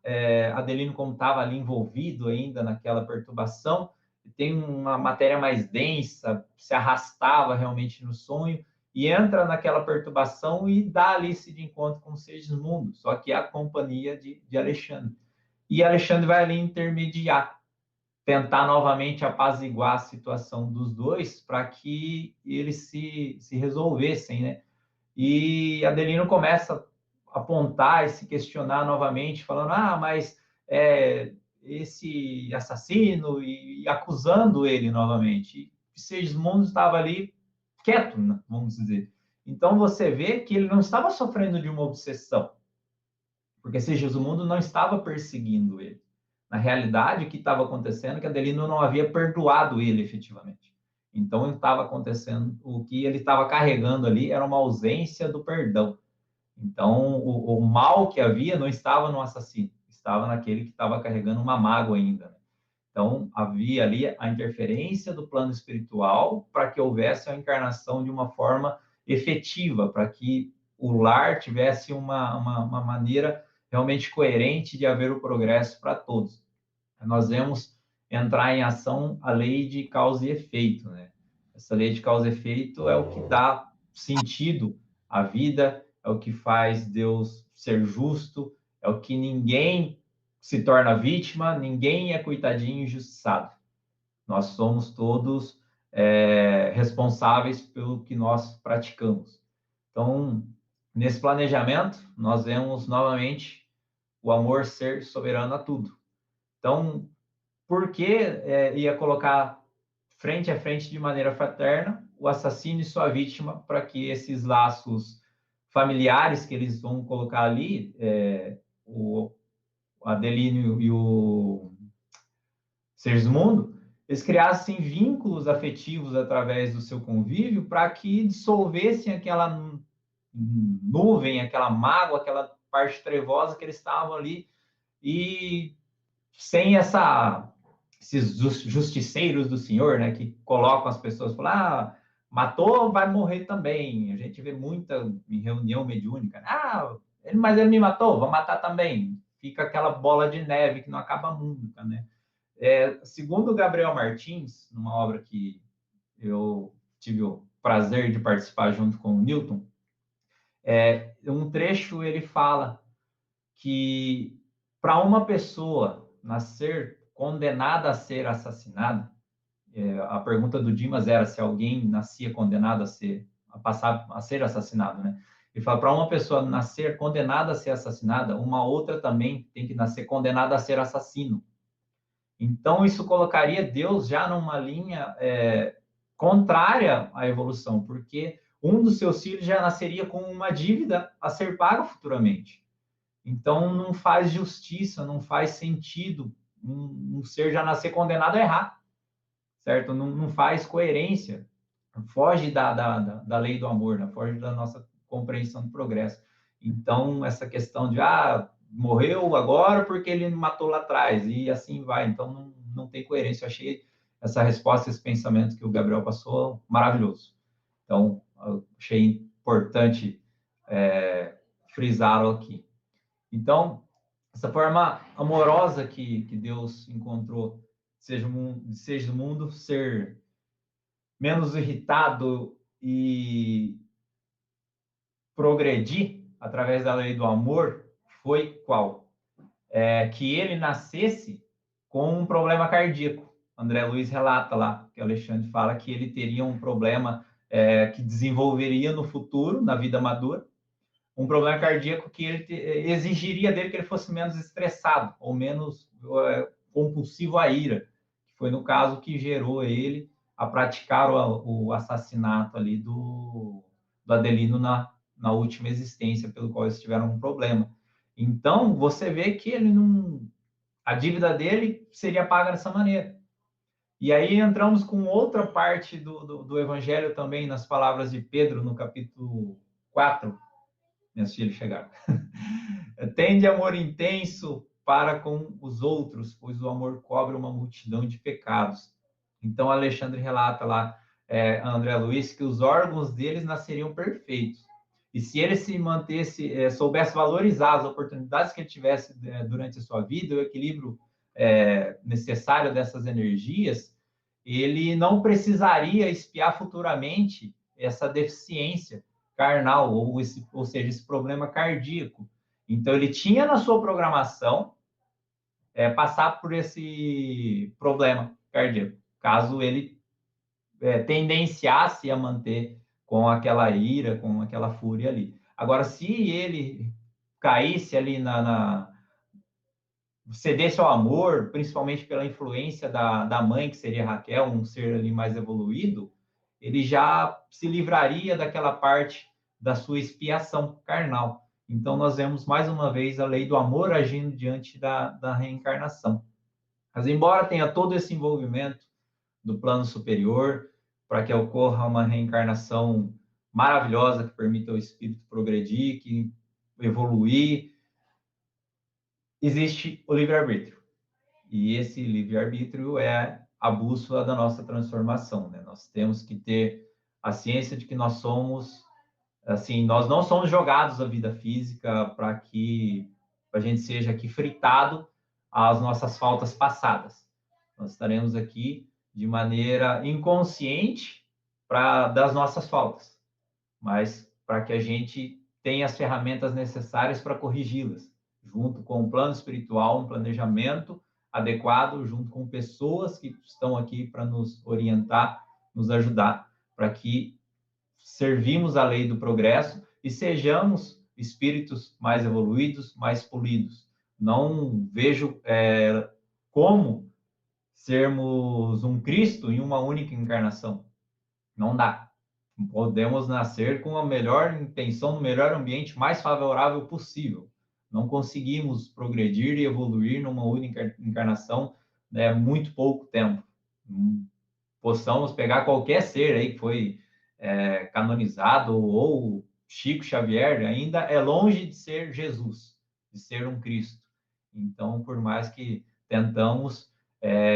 Adelino, como estava ali envolvido ainda naquela perturbação, tem uma matéria mais densa, se arrastava realmente no sonho, e entra naquela perturbação e dá ali esse de encontro com o Segismundo, só que é a companhia de Alexandre. E Alexandre vai ali intermediar, tentar novamente apaziguar a situação dos dois para que eles se resolvessem, né? E Adelino começa a apontar e se questionar novamente, falando: mas esse assassino, e acusando ele novamente. E Segismundo estava ali quieto, vamos dizer. Então, você vê que ele não estava sofrendo de uma obsessão, porque Segismundo não estava perseguindo ele. Na realidade, o que estava acontecendo é que Adelino não havia perdoado ele efetivamente. Então, estava acontecendo, o que ele estava carregando ali era uma ausência do perdão. Então, o mal que havia não estava no assassino, estava naquele que estava carregando uma mágoa ainda, né? Então, havia ali a interferência do plano espiritual para que houvesse a encarnação de uma forma efetiva, para que o lar tivesse uma maneira realmente coerente de haver o progresso para todos. Nós vemos entrar em ação a lei de causa e efeito, né? Essa lei de causa e efeito é o que dá sentido à vida, é o que faz Deus ser justo, é o que ninguém se torna vítima, ninguém é coitadinho injustiçado. Nós somos todos responsáveis pelo que nós praticamos. Então, nesse planejamento, nós vemos novamente o amor ser soberano a tudo. Então, por que ia colocar frente a frente de maneira fraterna o assassino e sua vítima para que esses laços familiares que eles vão colocar ali, o Adelino e o Segismundo, eles criassem vínculos afetivos através do seu convívio para que dissolvessem aquela nuvem, aquela mágoa, aquela parte trevosa que eles estavam ali, e sem esses justiceiros do Senhor, né, que colocam as pessoas, falam, matou, vai morrer também. A gente vê muita em reunião mediúnica, mas ele me matou, vou matar também. Fica aquela bola de neve que não acaba nunca, né? Segundo Gabriel Martins, numa obra que eu tive o prazer de participar junto com o Newton, um trecho ele fala que para uma pessoa nascer condenada a ser assassinada, a pergunta do Dimas era se alguém nascia condenado a ser assassinado, né? Ele fala, para uma pessoa nascer condenada a ser assassinada, uma outra também tem que nascer condenada a ser assassino. Então, isso colocaria Deus já numa linha contrária à evolução, porque um dos seus filhos já nasceria com uma dívida a ser paga futuramente. Então, não faz justiça, não faz sentido um ser já nascer condenado a errar, certo? Não faz coerência, foge da lei do amor, né? Foge da nossa compreensão do progresso. Então, essa questão de, morreu agora porque ele matou lá atrás, e assim vai. Então, não tem coerência. Eu achei essa resposta, esse pensamento que o Gabriel passou, maravilhoso. Então, eu achei importante frisá-lo aqui. Então, essa forma amorosa que Deus encontrou, seja do mundo, ser menos irritado e progredir através da lei do amor, foi qual? Que ele nascesse com um problema cardíaco. André Luiz relata lá, que o Alexandre fala que ele teria um problema que desenvolveria no futuro, na vida madura, um problema cardíaco que ele exigiria dele que ele fosse menos estressado, ou menos compulsivo à ira, que foi no caso que gerou ele a praticar o assassinato ali do Adelino na última existência, pelo qual eles tiveram um problema. Então, você vê que ele a dívida dele seria paga dessa maneira. E aí entramos com outra parte do Evangelho também, nas palavras de Pedro, no capítulo 4, minhas filhas chegaram. Tende amor intenso para com os outros, pois o amor cobre uma multidão de pecados. Então, Alexandre relata lá, André Luiz, que os órgãos deles nasceriam perfeitos. E se ele se mantesse, soubesse valorizar as oportunidades que ele tivesse durante a sua vida, o equilíbrio necessário dessas energias, ele não precisaria espiar futuramente essa deficiência carnal, ou seja, esse problema cardíaco. Então, ele tinha na sua programação passar por esse problema cardíaco, caso ele tendenciasse a manter com aquela ira, com aquela fúria ali. Agora, se ele caísse ali cedesse ao amor, principalmente pela influência da mãe, que seria Raquel, um ser ali mais evoluído, ele já se livraria daquela parte da sua expiação carnal. Então, nós vemos mais uma vez a lei do amor agindo diante da reencarnação. Mas, embora tenha todo esse envolvimento do plano superior, para que ocorra uma reencarnação maravilhosa que permita ao espírito progredir, que evoluir, existe o livre-arbítrio. E esse livre-arbítrio é a bússola da nossa transformação, né? Nós temos que ter a ciência de que nós somos, assim, nós não somos jogados à vida física para que a gente seja aqui fritado às nossas faltas passadas. Nós estaremos aqui de maneira inconsciente das nossas faltas, mas para que a gente tenha as ferramentas necessárias para corrigi-las, junto com o plano espiritual, um planejamento adequado, junto com pessoas que estão aqui para nos orientar, nos ajudar, para que servimos a lei do progresso e sejamos espíritos mais evoluídos, mais polidos. Não vejo como sermos um Cristo em uma única encarnação. Não dá. Podemos nascer com a melhor intenção, no melhor ambiente mais favorável possível. Não conseguimos progredir e evoluir numa única encarnação, né, muito pouco tempo. Possamos pegar qualquer ser aí que foi canonizado, ou Chico Xavier, ainda é longe de ser Jesus, de ser um Cristo. Então, por mais que tentamos,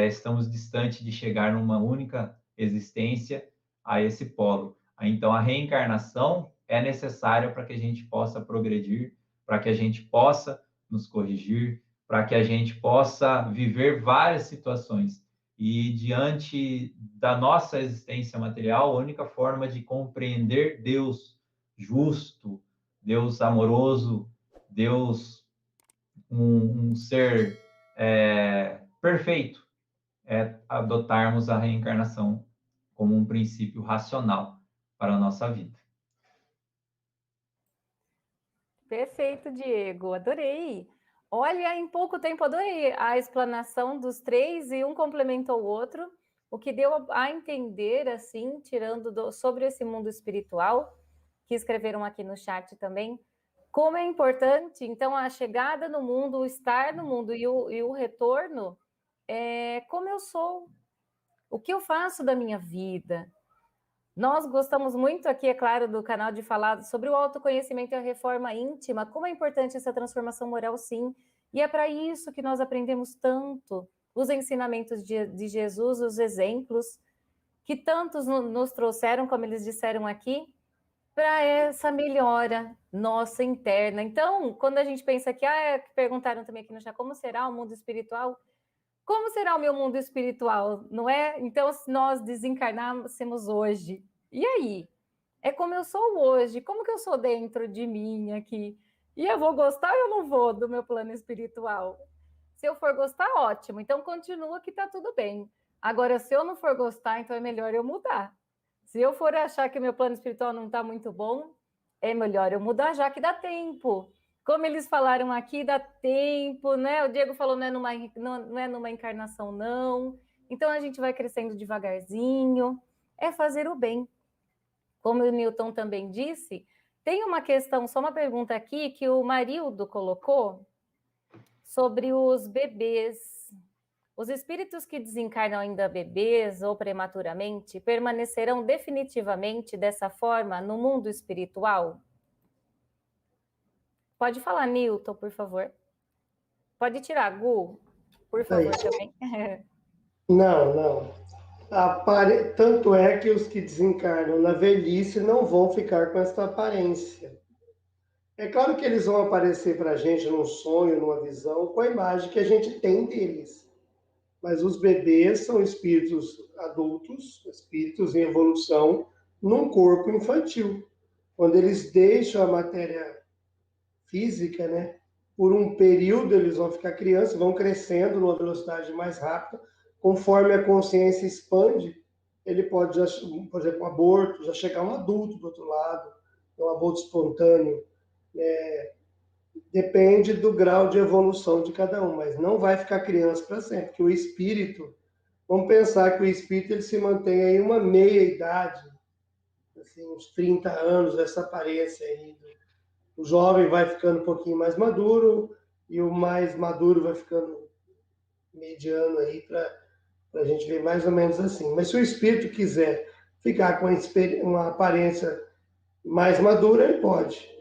estamos distante de chegar numa única existência a esse polo. Então, a reencarnação é necessária para que a gente possa progredir, para que a gente possa nos corrigir, para que a gente possa viver várias situações. E diante da nossa existência material, a única forma de compreender Deus justo, Deus amoroso, Deus um ser perfeito, é adotarmos a reencarnação como um princípio racional para a nossa vida. Perfeito, Diego. Adorei. Olha, em pouco tempo adorei a explanação dos três e um complementou o outro, o que deu a entender, assim, tirando sobre esse mundo espiritual, que escreveram aqui no chat também, como é importante, então, a chegada no mundo, o estar no mundo e o retorno, como eu sou, o que eu faço da minha vida. Nós gostamos muito aqui, é claro, do canal de falar sobre o autoconhecimento e a reforma íntima, como é importante essa transformação moral, sim, e é para isso que nós aprendemos tanto os ensinamentos de Jesus, os exemplos, que tantos nos trouxeram, como eles disseram aqui, para essa melhora nossa interna. Então, quando a gente pensa que, perguntaram também aqui no chat, como será o mundo espiritual? Como será o meu mundo espiritual, não é? Então, se nós desencarnássemos hoje, e aí? É como eu sou hoje, como que eu sou dentro de mim aqui? E eu vou gostar ou eu não vou do meu plano espiritual? Se eu for gostar, ótimo, então continua que tá tudo bem. Agora, se eu não for gostar, então é melhor eu mudar. Se eu for achar que meu plano espiritual não está muito bom, é melhor eu mudar, já que dá tempo. Como eles falaram aqui, dá tempo, né? O Diego falou, não é numa encarnação, não. Então, a gente vai crescendo devagarzinho. É fazer o bem. Como o Newton também disse, tem uma questão, só uma pergunta aqui, que o Marildo colocou sobre os bebês. Os espíritos que desencarnam ainda bebês ou prematuramente permanecerão definitivamente dessa forma no mundo espiritual? Pode falar, Newton, por favor. Pode tirar, Gu, por favor, também. Não. Tanto é que os que desencarnam na velhice não vão ficar com essa aparência. É claro que eles vão aparecer para a gente num sonho, numa visão, com a imagem que a gente tem deles. Mas os bebês são espíritos adultos, espíritos em evolução, num corpo infantil. Quando eles deixam a matéria física, né? Por um período eles vão ficar crianças, vão crescendo numa velocidade mais rápida, conforme a consciência expande, ele pode, por exemplo, um aborto, já chegar um adulto do outro lado, um aborto espontâneo, depende do grau de evolução de cada um, mas não vai ficar criança para sempre, porque o espírito, vamos pensar que o espírito ele se mantém aí uma meia-idade, assim, uns 30 anos, essa aparência aí. O jovem vai ficando um pouquinho mais maduro e o mais maduro vai ficando mediano aí, para a gente ver mais ou menos assim. Mas se o espírito quiser ficar com uma aparência mais madura, ele pode.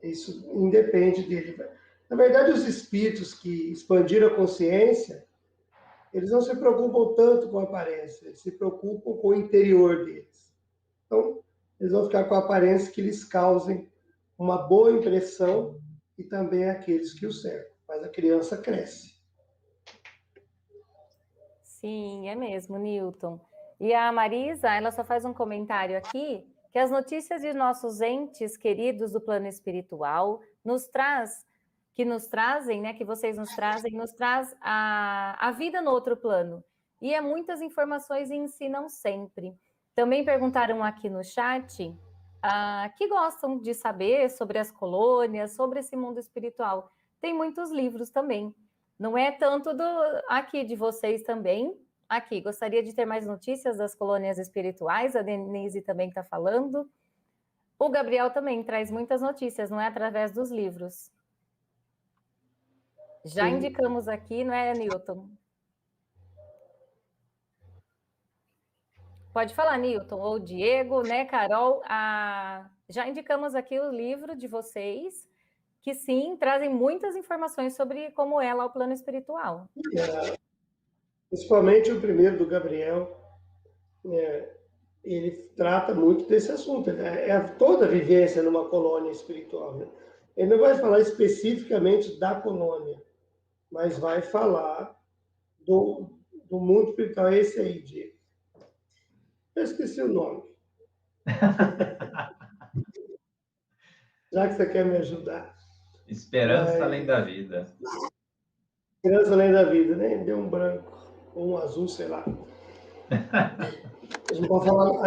Isso independe dele. Na verdade, os espíritos que expandiram a consciência, eles não se preocupam tanto com a aparência, eles se preocupam com o interior deles. Então, eles vão ficar com a aparência que lhes causem uma boa impressão e também aqueles que o cercam. Mas a criança cresce. Sim, é mesmo, Newton. E a Marisa, ela só faz um comentário aqui, que as notícias de nossos entes queridos do plano espiritual nos trazem, né, que vocês nos traz a vida no outro plano. E é muitas informações e ensinam sempre. Também perguntaram aqui no chat que gostam de saber sobre as colônias, sobre esse mundo espiritual. Tem muitos livros também. Não é tanto aqui de vocês também. Aqui, gostaria de ter mais notícias das colônias espirituais. A Denise também está falando. O Gabriel também traz muitas notícias, não é através dos livros. Já Sim. indicamos aqui, não é, Newton? Pode falar, Newton, ou Diego, né, Carol? Já indicamos aqui o livro de vocês, que sim, trazem muitas informações sobre como é lá o plano espiritual. Principalmente o primeiro, do Gabriel, ele trata muito desse assunto. É toda a vivência numa colônia espiritual. Né? Ele não vai falar especificamente da colônia, mas vai falar do mundo espiritual. É esse aí, Diego. Eu esqueci o nome. Já que você quer me ajudar. Esperança Além da Vida. Esperança Além da Vida, né? Deu um branco, ou um azul, sei lá. A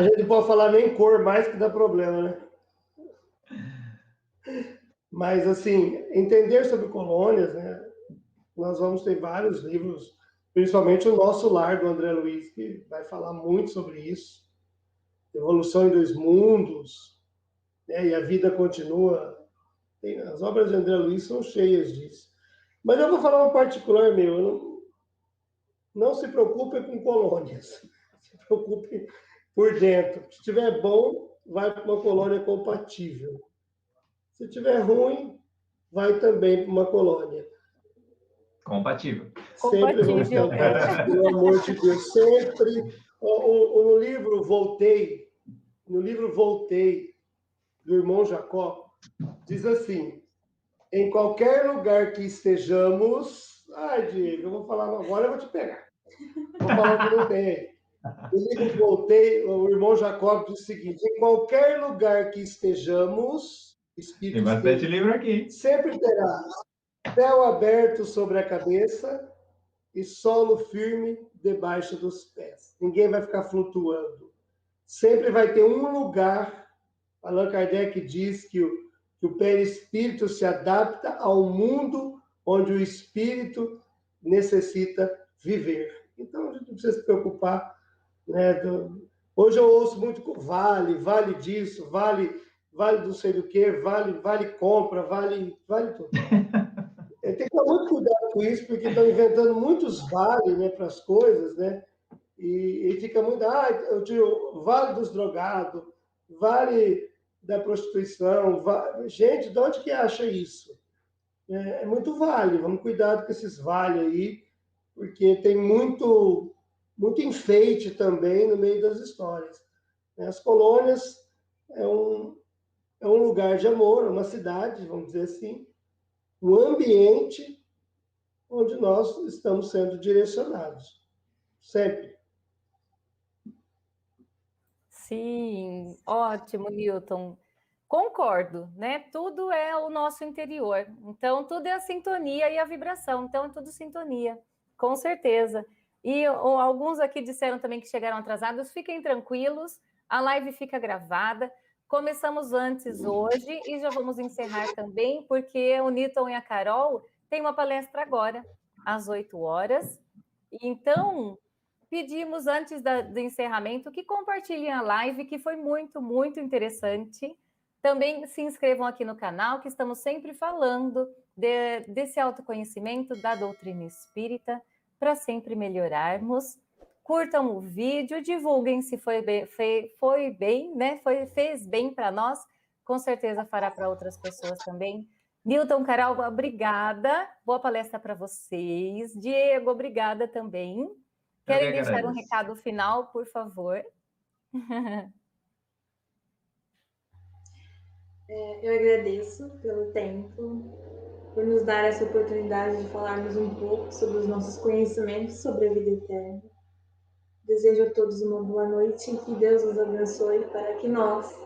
gente não pode falar nem cor mais, que dá problema, né? Mas, assim, entender sobre colônias, né? Nós vamos ter vários livros, principalmente o Nosso Lar, do André Luiz, que vai falar muito sobre isso. Evolução em Dois Mundos, né? E a Vida Continua. As obras de André Luiz são cheias disso. Mas eu vou falar um particular meu. Não se preocupe com colônias. Se preocupe por dentro. Se estiver bom, vai para uma colônia compatível. Se estiver ruim, vai também para uma colônia. Compatível. Sempre vamos ter pelo amor de Deus. Sempre. No livro Voltei, do irmão Jacó, diz assim: em qualquer lugar que estejamos... Ai, Diego, eu vou falar agora, eu vou te pegar. Vou falar o que não tem. No livro Voltei, o irmão Jacó diz o seguinte: em qualquer lugar que estejamos, tem bastante livro aqui. Sempre terá céu aberto sobre a cabeça e solo firme debaixo dos pés. Ninguém vai ficar flutuando. Sempre vai ter um lugar. Allan Kardec diz que o perispírito se adapta ao mundo onde o espírito necessita viver. Então, a gente não precisa se preocupar. Né? Hoje eu ouço muito vale disso, vale não sei do que, vale compra, vale tudo. Tem que tomar muito cuidado com isso, porque estão inventando muitos vale, né, para as coisas, né? E fica muito... eu tiro vale dos drogados, vale da prostituição. Gente, de onde que acha isso? É muito vale. Vamos cuidado com esses vale aí, porque tem muito enfeite também no meio das histórias. As colônias é um lugar de amor, uma cidade, vamos dizer assim, um ambiente onde nós estamos sendo direcionados. Sempre. Sim, ótimo, Newton. Concordo, né? Tudo é o nosso interior. Então, tudo é a sintonia e a vibração. Então, é tudo sintonia, com certeza. E alguns aqui disseram também que chegaram atrasados. Fiquem tranquilos, a live fica gravada. Começamos antes hoje e já vamos encerrar também, porque o Newton e a Carol têm uma palestra agora, às 8 horas. Então, pedimos, antes do encerramento, que compartilhem a live, que foi muito, muito interessante. Também se inscrevam aqui no canal, que estamos sempre falando desse autoconhecimento da doutrina espírita, para sempre melhorarmos. Curtam o vídeo, divulguem se foi bem, né? Fez bem para nós, com certeza fará para outras pessoas também. Newton, Carol, obrigada. Boa palestra para vocês. Diego, obrigada também. Querem deixar um recado final, por favor? Eu agradeço pelo tempo, por nos dar essa oportunidade de falarmos um pouco sobre os nossos conhecimentos sobre a vida eterna. Desejo a todos uma boa noite e que Deus os abençoe para que nós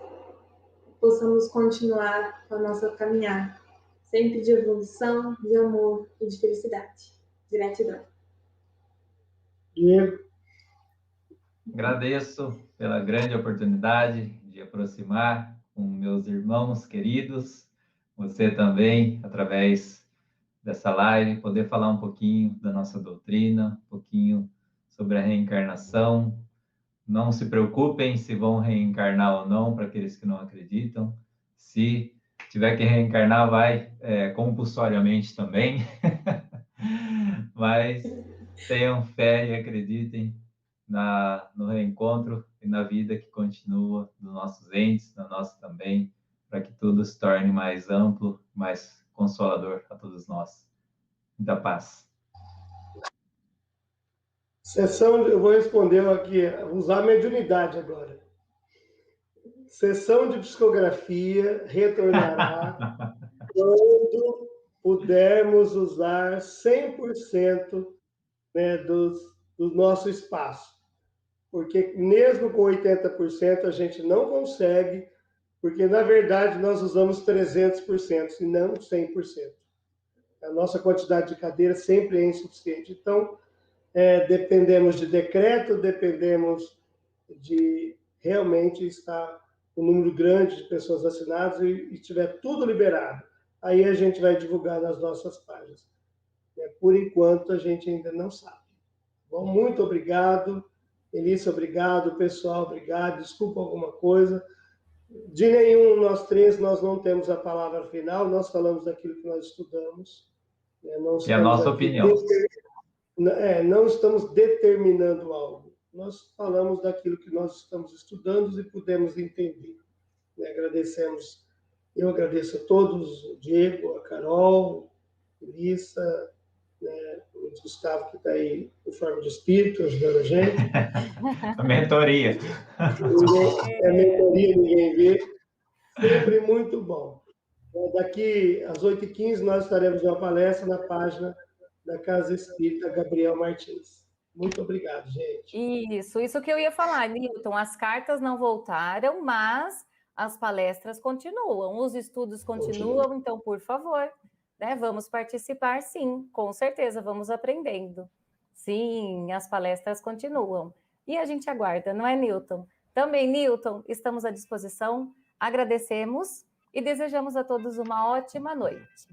possamos continuar com a nossa caminhada, sempre de evolução, de amor e de felicidade. Gratidão. Diego. Agradeço pela grande oportunidade de aproximar com meus irmãos queridos, você também, através dessa live, poder falar um pouquinho da nossa doutrina, um pouquinho sobre a reencarnação. Não se preocupem se vão reencarnar ou não, para aqueles que não acreditam. Se tiver que reencarnar, vai compulsoriamente também. Mas tenham fé e acreditem no reencontro e na vida que continua dos nossos entes, da nossa também, para que tudo se torne mais amplo, mais consolador a todos nós. Muita paz. Eu vou responder aqui, usar a mediunidade agora. Sessão de psicografia retornará quando pudermos usar 100%, né, do nosso espaço. Porque mesmo com 80% a gente não consegue, porque na verdade nós usamos 300% e não 100%. A nossa quantidade de cadeiras sempre é insuficiente. Então, dependemos de decreto, dependemos de realmente estar um número grande de pessoas assinadas e tiver tudo liberado. Aí a gente vai divulgar nas nossas páginas. Por enquanto, a gente ainda não sabe. Bom, muito obrigado. Elissa, obrigado. Pessoal, obrigado. Desculpa alguma coisa. De nenhum nós três, nós não temos a palavra final. Nós falamos daquilo que nós estudamos. E a nossa opinião. Não estamos determinando algo. Nós falamos daquilo que nós estamos estudando e pudemos entender. Eu agradeço a todos, o Diego, a Carol, a Elissa, o Gustavo, que está aí em forma de espírito, ajudando a gente. A mentoria. Mentoria, ninguém vê. Sempre muito bom. Daqui às 8h15, nós estaremos em uma palestra na página da Casa Espírita Gabriel Martins. Muito obrigado, gente. Isso que eu ia falar, Newton. As cartas não voltaram, mas as palestras continuam, os estudos continuam, então, por favor, né, vamos participar, sim, com certeza, vamos aprendendo. Sim, as palestras continuam. E a gente aguarda, não é, Newton? Também, Newton, estamos à disposição, agradecemos e desejamos a todos uma ótima noite.